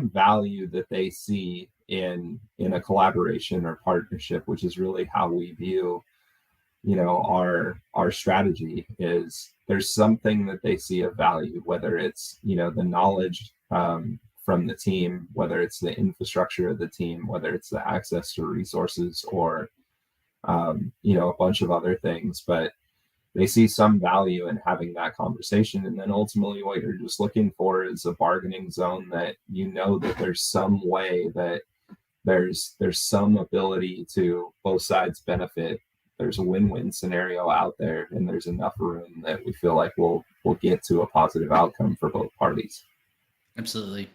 value that they see in a collaboration or partnership, which is really how we view our strategy. Is there's something that they see of value, whether it's the knowledge from the team, whether it's the infrastructure of the team, whether it's the access to resources, or a bunch of other things, but they see some value in having that conversation. And then ultimately what you're just looking for is a bargaining zone that that there's some way that there's some ability to both sides benefit. There's a win-win scenario out there, and there's enough room that we feel like we'll get to a positive outcome for both parties. Absolutely.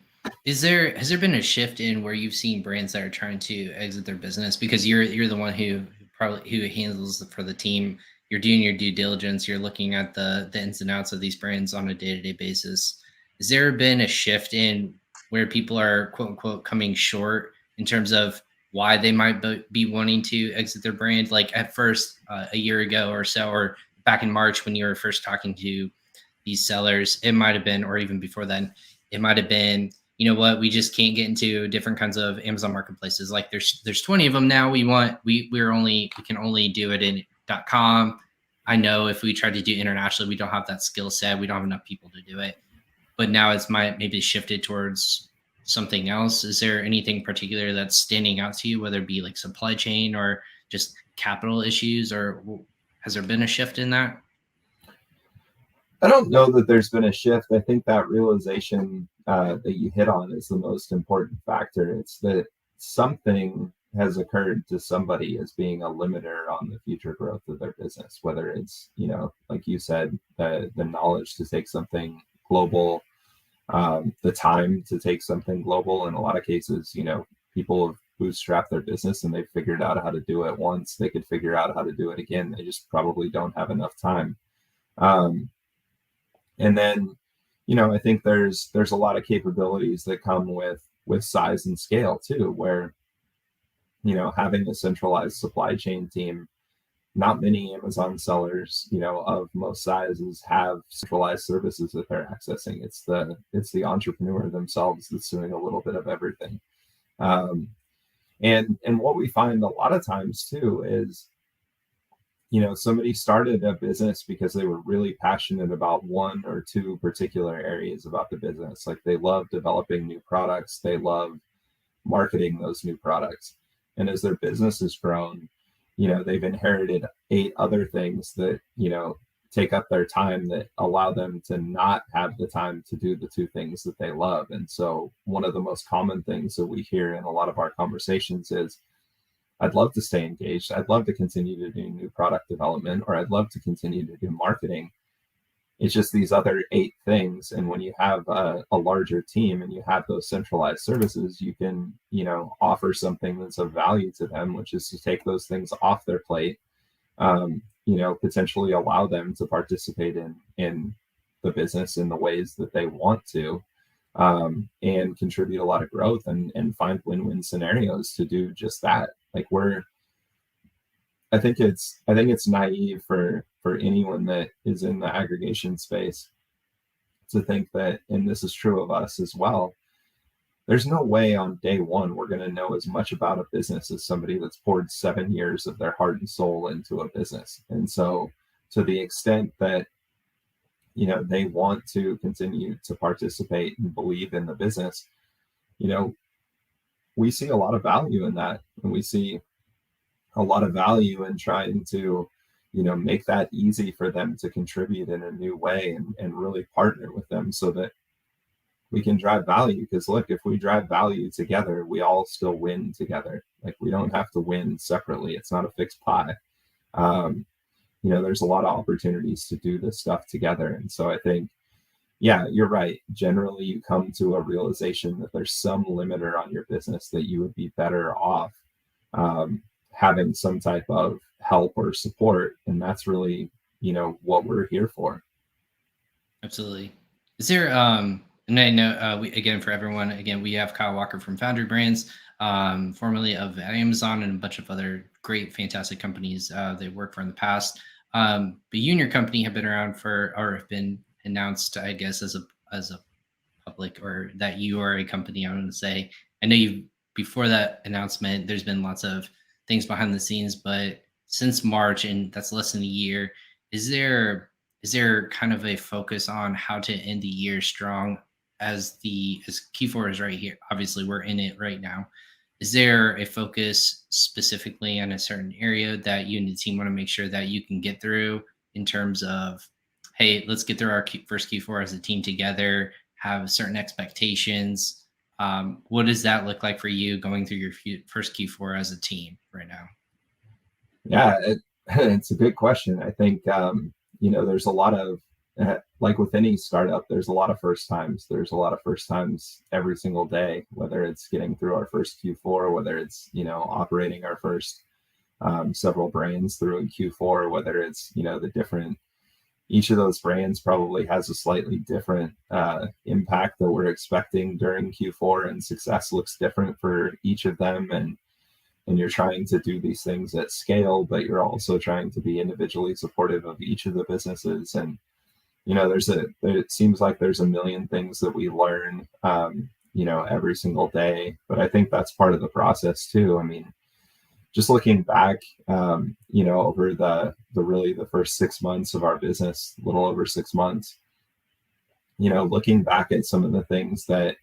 Has there been a shift in where you've seen brands that are trying to exit their business, because you're the one who handles for the team? You're doing your due diligence. You're looking at the ins and outs of these brands on a day-to-day basis. Has there been a shift in where people are, quote unquote, coming short in terms of why they might be wanting to exit their brand? Like at first, a year ago or so, or back in March when you were first talking to these sellers. It might have been, or even before then, it might have been, you know what, we just can't get into different kinds of Amazon marketplaces. Like there's 20 of them now. We can only do it in .com. I know if we try to do internationally, we don't have that skill set. We don't have enough people to do it. But now it's maybe shifted towards something else. Is there anything particular that's standing out to you, whether it be like supply chain or just capital issues, or has there been a shift in that? I don't know that there's been a shift. I think that realization that you hit on is the most important factor. It's that something has occurred to somebody as being a limiter on the future growth of their business, whether it's, like you said, the knowledge to take something global, the time to take something global. In a lot of cases, people have bootstrapped their business and they've figured out how to do it once. They could figure out how to do it again. They just probably don't have enough time. And then, I think there's a lot of capabilities that come with size and scale too, where, having a centralized supply chain team, not many Amazon sellers, of most sizes have centralized services that they're accessing. It's the entrepreneur themselves that's doing a little bit of everything. And what we find a lot of times too is, somebody started a business because they were really passionate about one or two particular areas about the business. Like they love developing new products. They love marketing those new products. And as their business has grown, they've inherited 8 other things that, take up their time, that allow them to not have the time to do the 2 things that they love. And so one of the most common things that we hear in a lot of our conversations is, I'd love to stay engaged. I'd love to continue to do new product development, or I'd love to continue to do marketing. It's just these other 8 things. And when you have a larger team and you have those centralized services, you can, offer something that's of value to them, which is to take those things off their plate, potentially allow them to participate in the business in the ways that they want to, and contribute a lot of growth and find win-win scenarios to do just that. Like I think it's naive for anyone that is in the aggregation space to think that, and this is true of us as well, there's no way on day one we're going to know as much about a business as somebody that's poured 7 years of their heart and soul into a business. And so to the extent that, they want to continue to participate and believe in the business, we see a lot of value in that. And we see a lot of value in trying to, make that easy for them to contribute in a new way, and really partner with them so that we can drive value. Because look, if we drive value together, we all still win together. Like we don't have to win separately. It's not a fixed pie. There's a lot of opportunities to do this stuff together. And so I think, yeah, you're right. Generally, you come to a realization that there's some limiter on your business that you would be better off having some type of help or support. And that's really, what we're here for. Absolutely. Is there and I know again, for everyone, again, we have Kyle Walker from Foundry Brands, formerly of Amazon and a bunch of other great, fantastic companies they worked for in the past. But you and your company have been around or have been announced, I guess, as a public, or that you are a company. I want to say, I know you, before that announcement, there's been lots of things behind the scenes, but since March, and that's less than a year, is there kind of a focus on how to end the year strong, as Q4 is right here? Obviously, we're in it right now. Is there a focus specifically on a certain area that you and the team want to make sure that you can get through, in terms of, hey, let's get through our first Q4 as a team together, have certain expectations? What does that look like for you going through your first Q4 as a team right now? Yeah, it's a good question. I think, there's a lot of, like with any startup, there's a lot of first times. There's a lot of first times every single day, whether it's getting through our first Q4, whether it's, operating our first several brands through in Q4, whether it's, each of those brands probably has a slightly different impact that we're expecting during Q4, and success looks different for each of them. And you're trying to do these things at scale, but you're also trying to be individually supportive of each of the businesses. And it seems like there's a million things that we learn, every single day. But I think that's part of the process too. I mean, just looking back, over the first 6 months of our business, a little over 6 months, looking back at some of the things that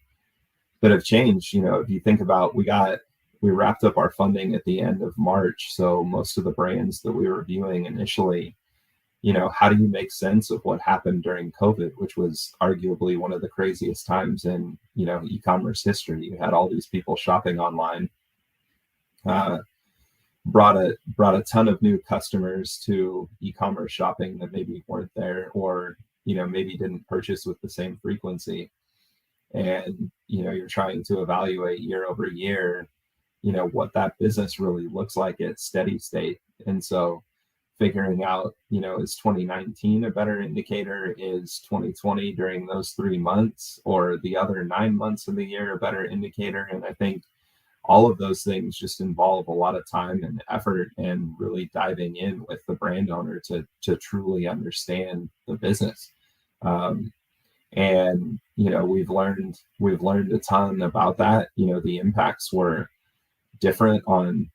have changed. If you think about, we wrapped up our funding at the end of March. So most of the brands that we were viewing initially, how do you make sense of what happened during COVID, which was arguably one of the craziest times in, e-commerce history? You had all these people shopping online, brought a ton of new customers to e-commerce shopping that maybe weren't there, or, maybe didn't purchase with the same frequency. And, you're trying to evaluate year over year, what that business really looks like at steady state. And so figuring out, is 2019 a better indicator? Is 2020 during those 3 months or the other 9 months of the year a better indicator? And I think all of those things just involve a lot of time and effort, and really diving in with the brand owner to truly understand the business. And we've learned a ton about that. The impacts were different on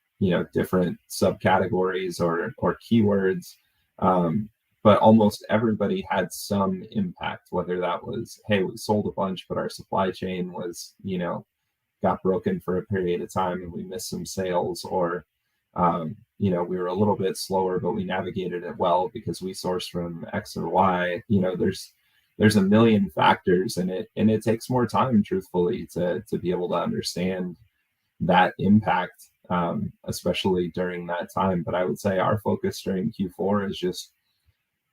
different subcategories or keywords, but almost everybody had some impact, whether that was, hey, we sold a bunch but our supply chain was got broken for a period of time and we missed some sales, or we were a little bit slower but we navigated it well because we sourced from X or Y. There's a million factors in it, and it takes more time, truthfully, to be able to understand that impact, especially during that time. But I would say our focus during Q4 is just,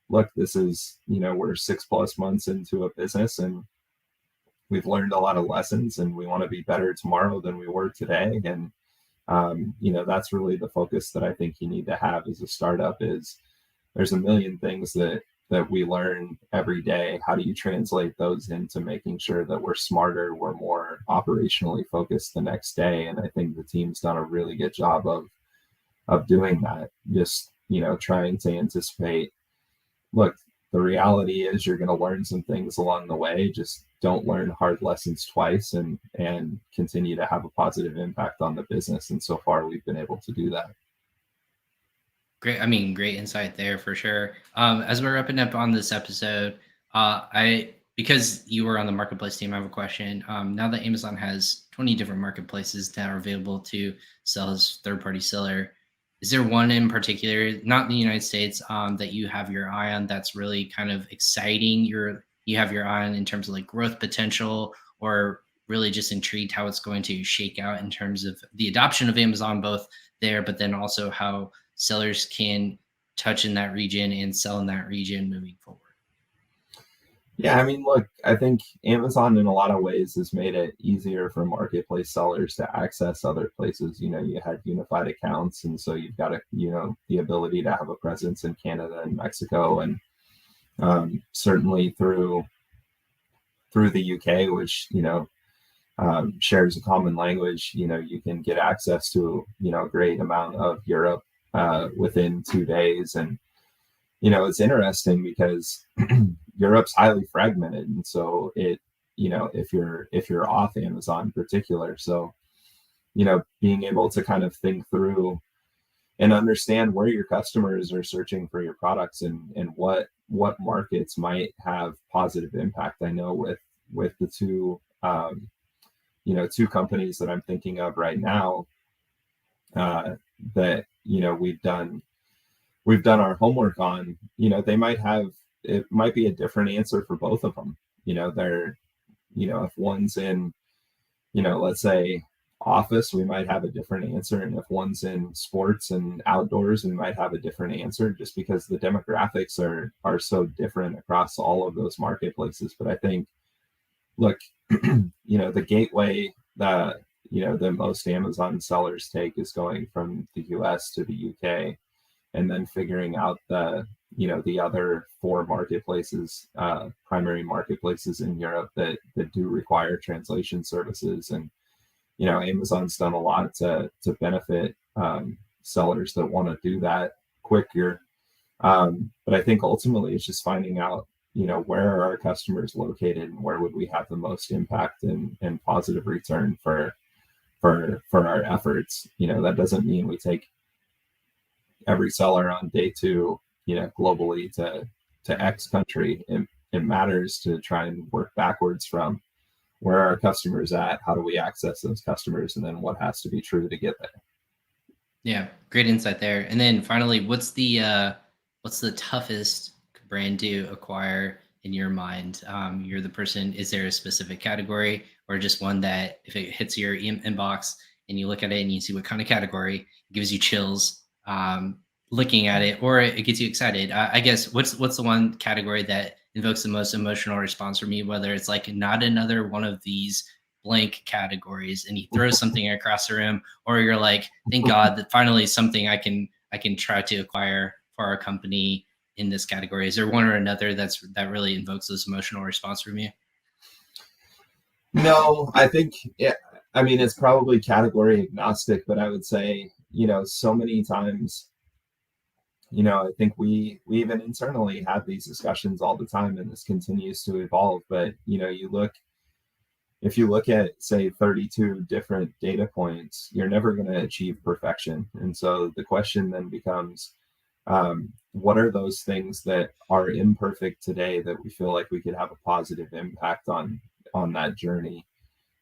look, this is, we're 6+ months into a business, and we've learned a lot of lessons, and we want to be better tomorrow than we were today. And that's really the focus that I think you need to have as a startup. Is there's a million things that we learn every day. How do you translate those into making sure that we're smarter, we're more operationally focused the next day? And I think the team's done a really good job of doing that. Just, trying to anticipate, look, the reality is you're going to learn some things along the way. Just don't learn hard lessons twice, and continue to have a positive impact on the business. And so far we've been able to do that. Great insight there for sure. As we're wrapping up on this episode, because you were on the marketplace team, I have a question. Now that Amazon has 20 different marketplaces that are available to sell as third-party seller, is there one in particular, not in the United States, that you have your eye on that's really kind of exciting? You have your eye on in terms of like growth potential, or really just intrigued how it's going to shake out in terms of the adoption of Amazon, both there, but then also how sellers can touch in that region and sell in that region moving forward? Yeah, I mean, look, I think Amazon in a lot of ways has made it easier for marketplace sellers to access other places. You had unified accounts, and so you've got the ability to have a presence in Canada and Mexico, and certainly through the UK, which shares a common language. You can get access to a great amount of Europe within 2 days. And it's interesting because Europe's highly fragmented, and so if you're off Amazon in particular, so being able to kind of think through and understand where your customers are searching for your products, and what markets might have positive impact. I know with the two two companies that I'm thinking of right now, that we've done our homework on. It might be a different answer for both of them. They're if one's in let's say office, we might have a different answer, and if one's in sports and outdoors, we might have a different answer, just because the demographics are so different across all of those marketplaces. But I think, look, the gateway that most Amazon sellers take is going from the US to the UK, and then figuring out the other 4 marketplaces, primary marketplaces in Europe that do require translation services. And Amazon's done a lot to benefit sellers that want to do that quicker. But I think ultimately it's just finding out where are our customers located and where would we have the most impact and positive return for our efforts. That doesn't mean we take every seller on day two, globally to X country. It matters to try and work backwards from where are our customers at, how do we access those customers, and then what has to be true to get there. Yeah, great insight there. And then finally, what's the toughest brand to acquire in your mind? You're the person. Is there a specific category or just one that if it hits your inbox and you look at it and you see what kind of category, it gives you chills looking at it, or it gets you excited? I guess what's the one category that invokes the most emotional response from you? Whether it's like not another one of these blank categories, and he throws something across the room, or you're like, thank God that finally something I can try to acquire for our company in this category. Is there one or another that really invokes this emotional response from you? No, I think, yeah, I mean, it's probably category agnostic, but I would say, so many times, I think we even internally have these discussions all the time, and this continues to evolve. But, if you look at, say, 32 different data points, you're never going to achieve perfection. And so the question then becomes, what are those things that are imperfect today that we feel like we could have a positive impact on that journey?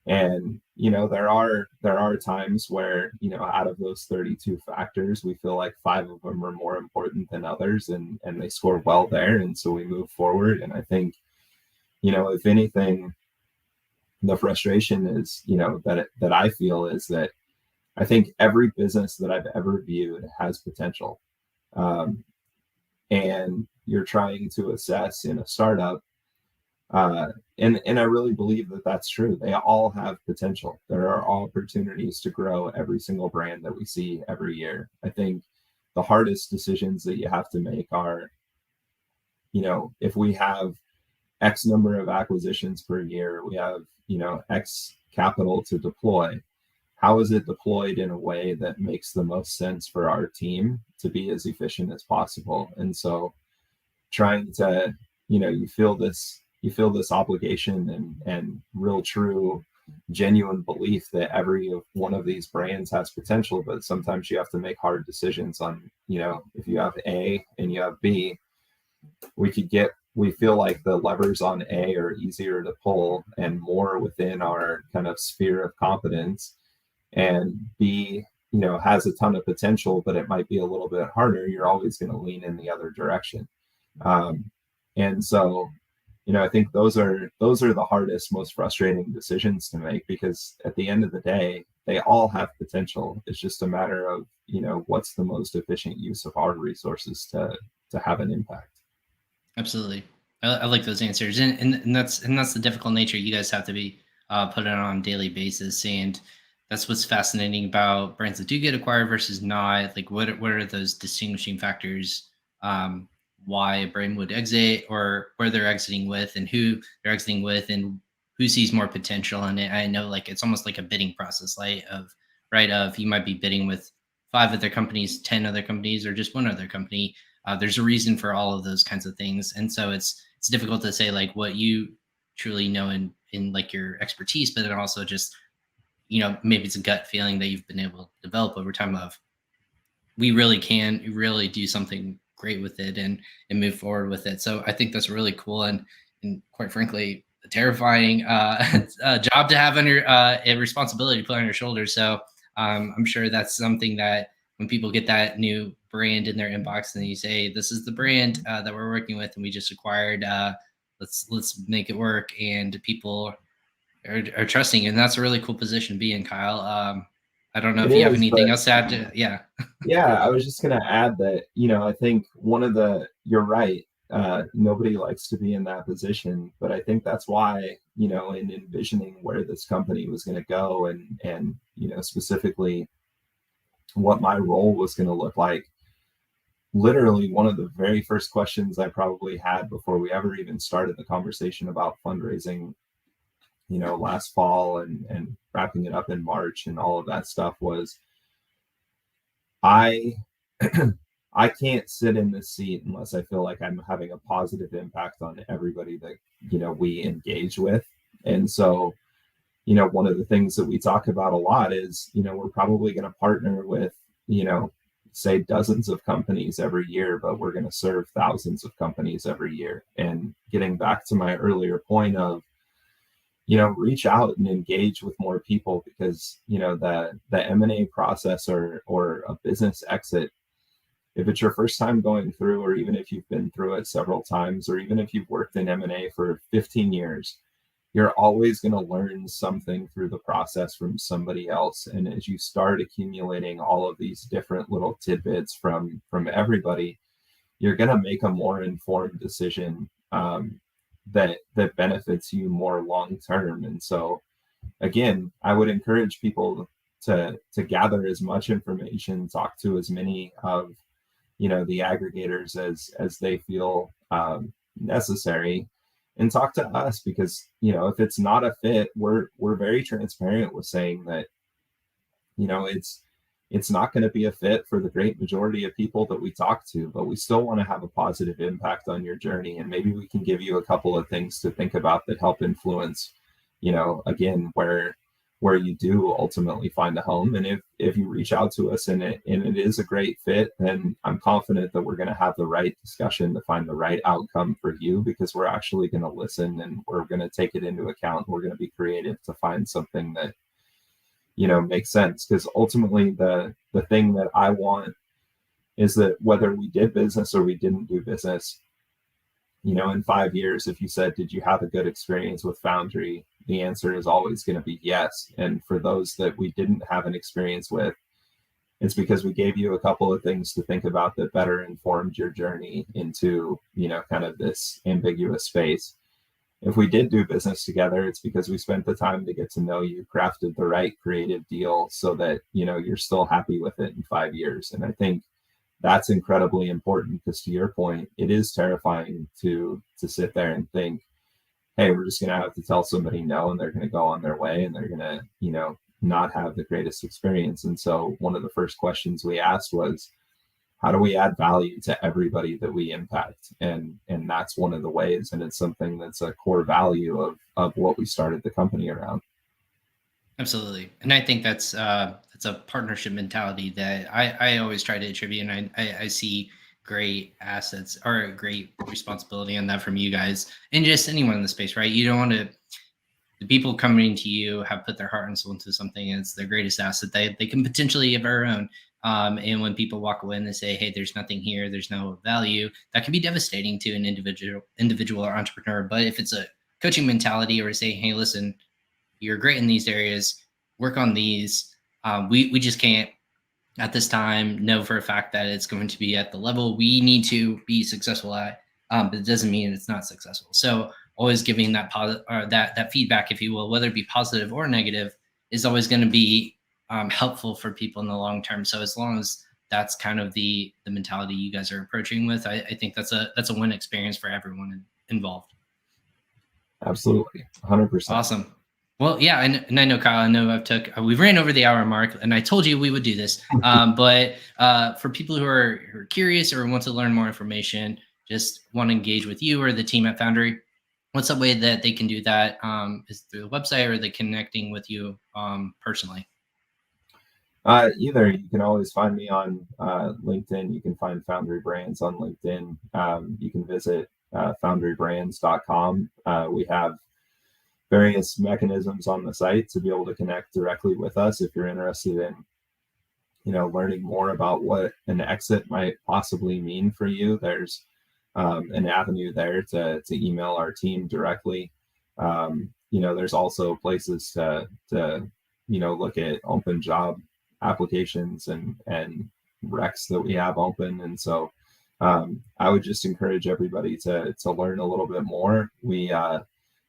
And there are times where, out of those 32 factors, we feel like 5 of them are more important than others, and they score well there, and so we move forward. And I think, if anything, the frustration is, that I feel is that I think every business that I've ever viewed has potential. Um, and you're trying to assess in a startup, and I really believe that that's true. They all have potential. There are opportunities to grow every single brand that we see every year. I think the hardest decisions that you have to make are, if we have X number of acquisitions per year, we have, X capital to deploy. How is it deployed in a way that makes the most sense for our team to be as efficient as possible? And so trying to, you feel this obligation and real true genuine belief that every one of these brands has potential, but sometimes you have to make hard decisions on, if you have A and you have B, we feel like the levers on A are easier to pull and more within our kind of sphere of competence, and B, has a ton of potential, but it might be a little bit harder. You're always going to lean in the other direction. And so, I think those are the hardest, most frustrating decisions to make, because at the end of the day, they all have potential. It's just a matter of, what's the most efficient use of our resources to have an impact. Absolutely. I like those answers, and that's the difficult nature you guys have to be put on a daily basis, and that's what's fascinating about brands that do get acquired versus not. Like, what are those distinguishing factors? Why a brand would exit, or where they're exiting with, and who they're exiting with, and who sees more potential in it. I know, like, it's almost like a bidding process, like of you might be bidding with 5 other companies, 10 other companies, or just one other company. There's a reason for all of those kinds of things, and so it's difficult to say like what you truly know in like your expertise, but then also just maybe it's a gut feeling that you've been able to develop over time of we really can really do something great with it and move forward with it. So I think that's really cool, and quite frankly a terrifying job to have under a responsibility to put on your shoulders. So I'm sure that's something that when people get that new brand in their inbox and you say, this is the brand that we're working with and we just acquired, let's make it work, and people are trusting, and that's a really cool position to be in, Kyle. I don't know It if you have is, anything but else to add to. Yeah. yeah, I was just going to add that, I think you're right. Nobody likes to be in that position, but I think that's why, in envisioning where this company was going to go, and, specifically what my role was going to look like, literally one of the very first questions I probably had before we ever even started the conversation about fundraising, last fall and wrapping it up in March and all of that stuff was, I I can't sit in this seat unless I feel like I'm having a positive impact on everybody that, we engage with. And so, one of the things that we talk about a lot is, we're probably going to partner with, say dozens of companies every year, but we're going to serve thousands of companies every year. And getting back to my earlier point of, reach out and engage with more people, because, the M&A process or a business exit, if it's your first time going through, or even if you've been through it several times, or even if you've worked in M&A for 15 years, you're always going to learn something through the process from somebody else. And as you start accumulating all of these different little tidbits from everybody, you're going to make a more informed decision, that benefits you more long term. And so, again, I would encourage people to gather as much information, talk to as many of the aggregators as they feel necessary, and talk to us, because if it's not a fit, we're very transparent with saying that it's not going to be a fit for the great majority of people that we talk to, but we still want to have a positive impact on your journey, and maybe we can give you a couple of things to think about that help influence again where you do ultimately find a home. And if you reach out to us and it is a great fit, then I'm confident that we're going to have the right discussion to find the right outcome for you, because we're actually going to listen and we're going to take it into account. We're going to be creative to find something that makes sense, because ultimately the thing that I want is that whether we did business or we didn't do business, in 5 years, if you said, did you have a good experience with Foundry? The answer is always going to be yes. And for those that we didn't have an experience with, it's because we gave you a couple of things to think about that better informed your journey into, kind of this ambiguous space. If we did do business together, it's because we spent the time to get to know you, crafted the right creative deal so that, you're still happy with it in 5 years. And I think that's incredibly important, because to your point, it is terrifying to sit there and think, hey, we're just going to have to tell somebody no, and they're going to go on their way, and they're going to, not have the greatest experience. And so one of the first questions we asked was, how do we add value to everybody that we impact? And that's one of the ways, and it's something that's a core value of what we started the company around. Absolutely. And I think that's a partnership mentality that I always try to attribute. And I see great assets or a great responsibility on that from you guys and just anyone in the space, right? You don't want to, the people coming to you have put their heart and soul into something, and it's their greatest asset they can potentially ever own. And when people walk away and they say, hey, there's nothing here, there's no value, that can be devastating to an individual or entrepreneur. But if it's a coaching mentality, or saying, hey, listen, you're great in these areas, work on these. We just can't at this time know for a fact that it's going to be at the level we need to be successful at, but it doesn't mean it's not successful. So always giving that positive or that feedback, if you will, whether it be positive or negative, is always going to be helpful for people in the long term. So as long as that's kind of the mentality you guys are approaching with, I think that's a win experience for everyone involved. Absolutely, 100%. Awesome. Well, yeah, and I know, Kyle, I know we've ran over the hour mark, and I told you we would do this. But for people who are curious or want to learn more information, just want to engage with you or the team at Foundry, what's a way that they can do that? Is through the website, or are they connecting with you personally? Either. You can always find me on LinkedIn. You can find Foundry Brands on LinkedIn. You can visit foundrybrands.com. We have various mechanisms on the site to be able to connect directly with us if you're interested in learning more about what an exit might possibly mean for you. There's an avenue there to email our team directly. There's also places to look at open job applications and recs that we have open. And so I would just encourage everybody to learn a little bit more.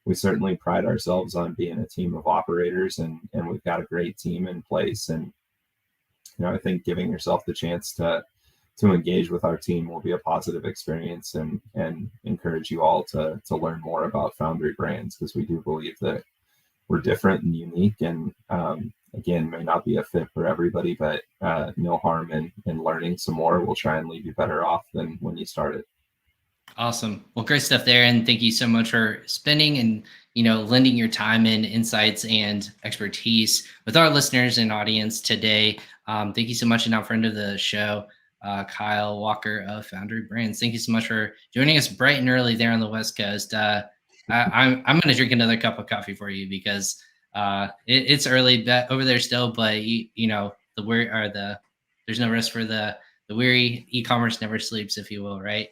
We certainly pride ourselves on being a team of operators, and we've got a great team in place. And, I think giving yourself the chance to engage with our team will be a positive experience, and encourage you all to learn more about Foundry Brands, because we do believe that we're different and unique, and again, may not be a fit for everybody, but no harm in learning some more. Will try and leave you better off than when you started. Awesome. Well, great stuff there. And thank you so much for spending and, lending your time and insights and expertise with our listeners and audience today. Thank you so much. And now friend of the show, Kyle Walker of Foundry Brands. Thank you so much for joining us bright and early there on the West Coast. I'm going to drink another cup of coffee for you because it's early over there still, but there's no rest for the weary. E-commerce never sleeps, if you will, right?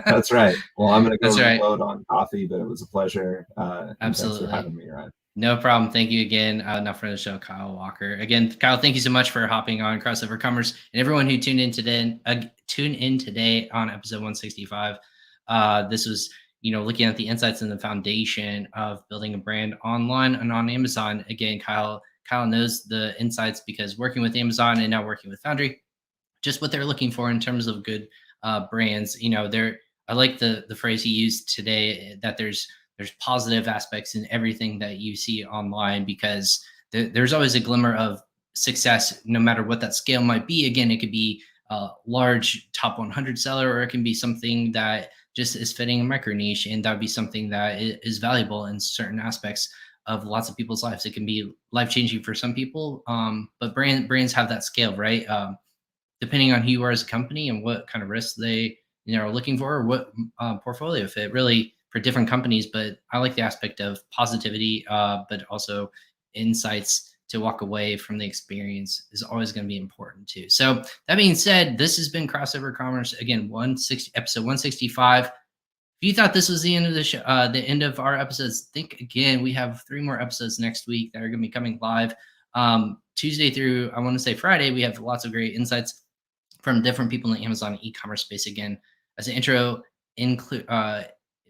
That's right. Well, I'm going to go That's reload on coffee, but it was a pleasure. Absolutely. Thanks for having me, Ryan. No problem. Thank you again. Now for the show, Kyle Walker. Again, Kyle, thank you so much for hopping on Crossover Commerce and everyone who tuned in today on episode 165. This was, looking at the insights and the foundation of building a brand online and on Amazon. Again, Kyle knows the insights because working with Amazon and now working with Foundry, just what they're looking for in terms of good brands. I like the phrase he used today that there's positive aspects in everything that you see online because there's always a glimmer of success, no matter what that scale might be. Again, it could be a large top 100 seller, or it can be something that just is fitting a micro niche, and that would be something that is valuable in certain aspects of lots of people's lives. It can be life-changing for some people, but brands have that scale, right? Depending on who you are as a company and what kind of risks they are looking for, or what portfolio fit, really for different companies. But I like the aspect of positivity, but also insights to walk away from the experience is always going to be important too. So that being said, this has been Crossover Commerce, again, episode 165. If you thought this was the end of the show, the end of our episodes, think again. We have 3 more episodes next week that are going to be coming live Tuesday through, I want to say, Friday. We have lots of great insights from different people in the Amazon e-commerce space. Again, as an intro,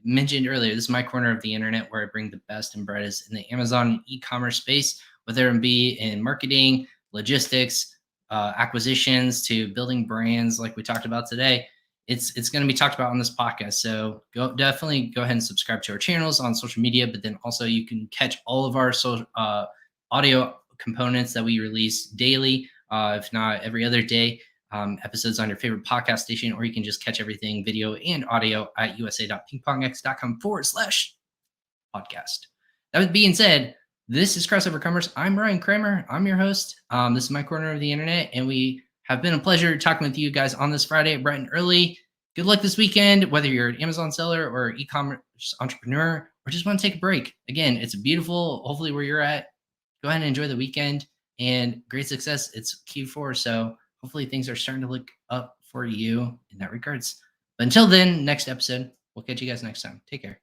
mentioned earlier, this is my corner of the internet where I bring the best and brightest in the Amazon e-commerce space, whether it be in marketing, logistics, acquisitions, to building brands like we talked about today. It's going to be talked about on this podcast. So definitely go ahead and subscribe to our channels on social media, but then also you can catch all of our audio components that we release daily, if not every other day. Episodes on your favorite podcast station, or you can just catch everything video and audio at usa.pingpongx.com/podcast. That being said, this is Crossover Commerce. I'm Ryan Cramer. I'm your host. This is my corner of the internet, and we have been a pleasure talking with you guys on this Friday, bright and early. Good luck this weekend, whether you're an Amazon seller or e-commerce entrepreneur, or just want to take a break. Again, it's beautiful. Hopefully, where you're at, go ahead and enjoy the weekend and great success. It's Q4, so hopefully things are starting to look up for you in that regards. But until then, next episode, we'll catch you guys next time. Take care.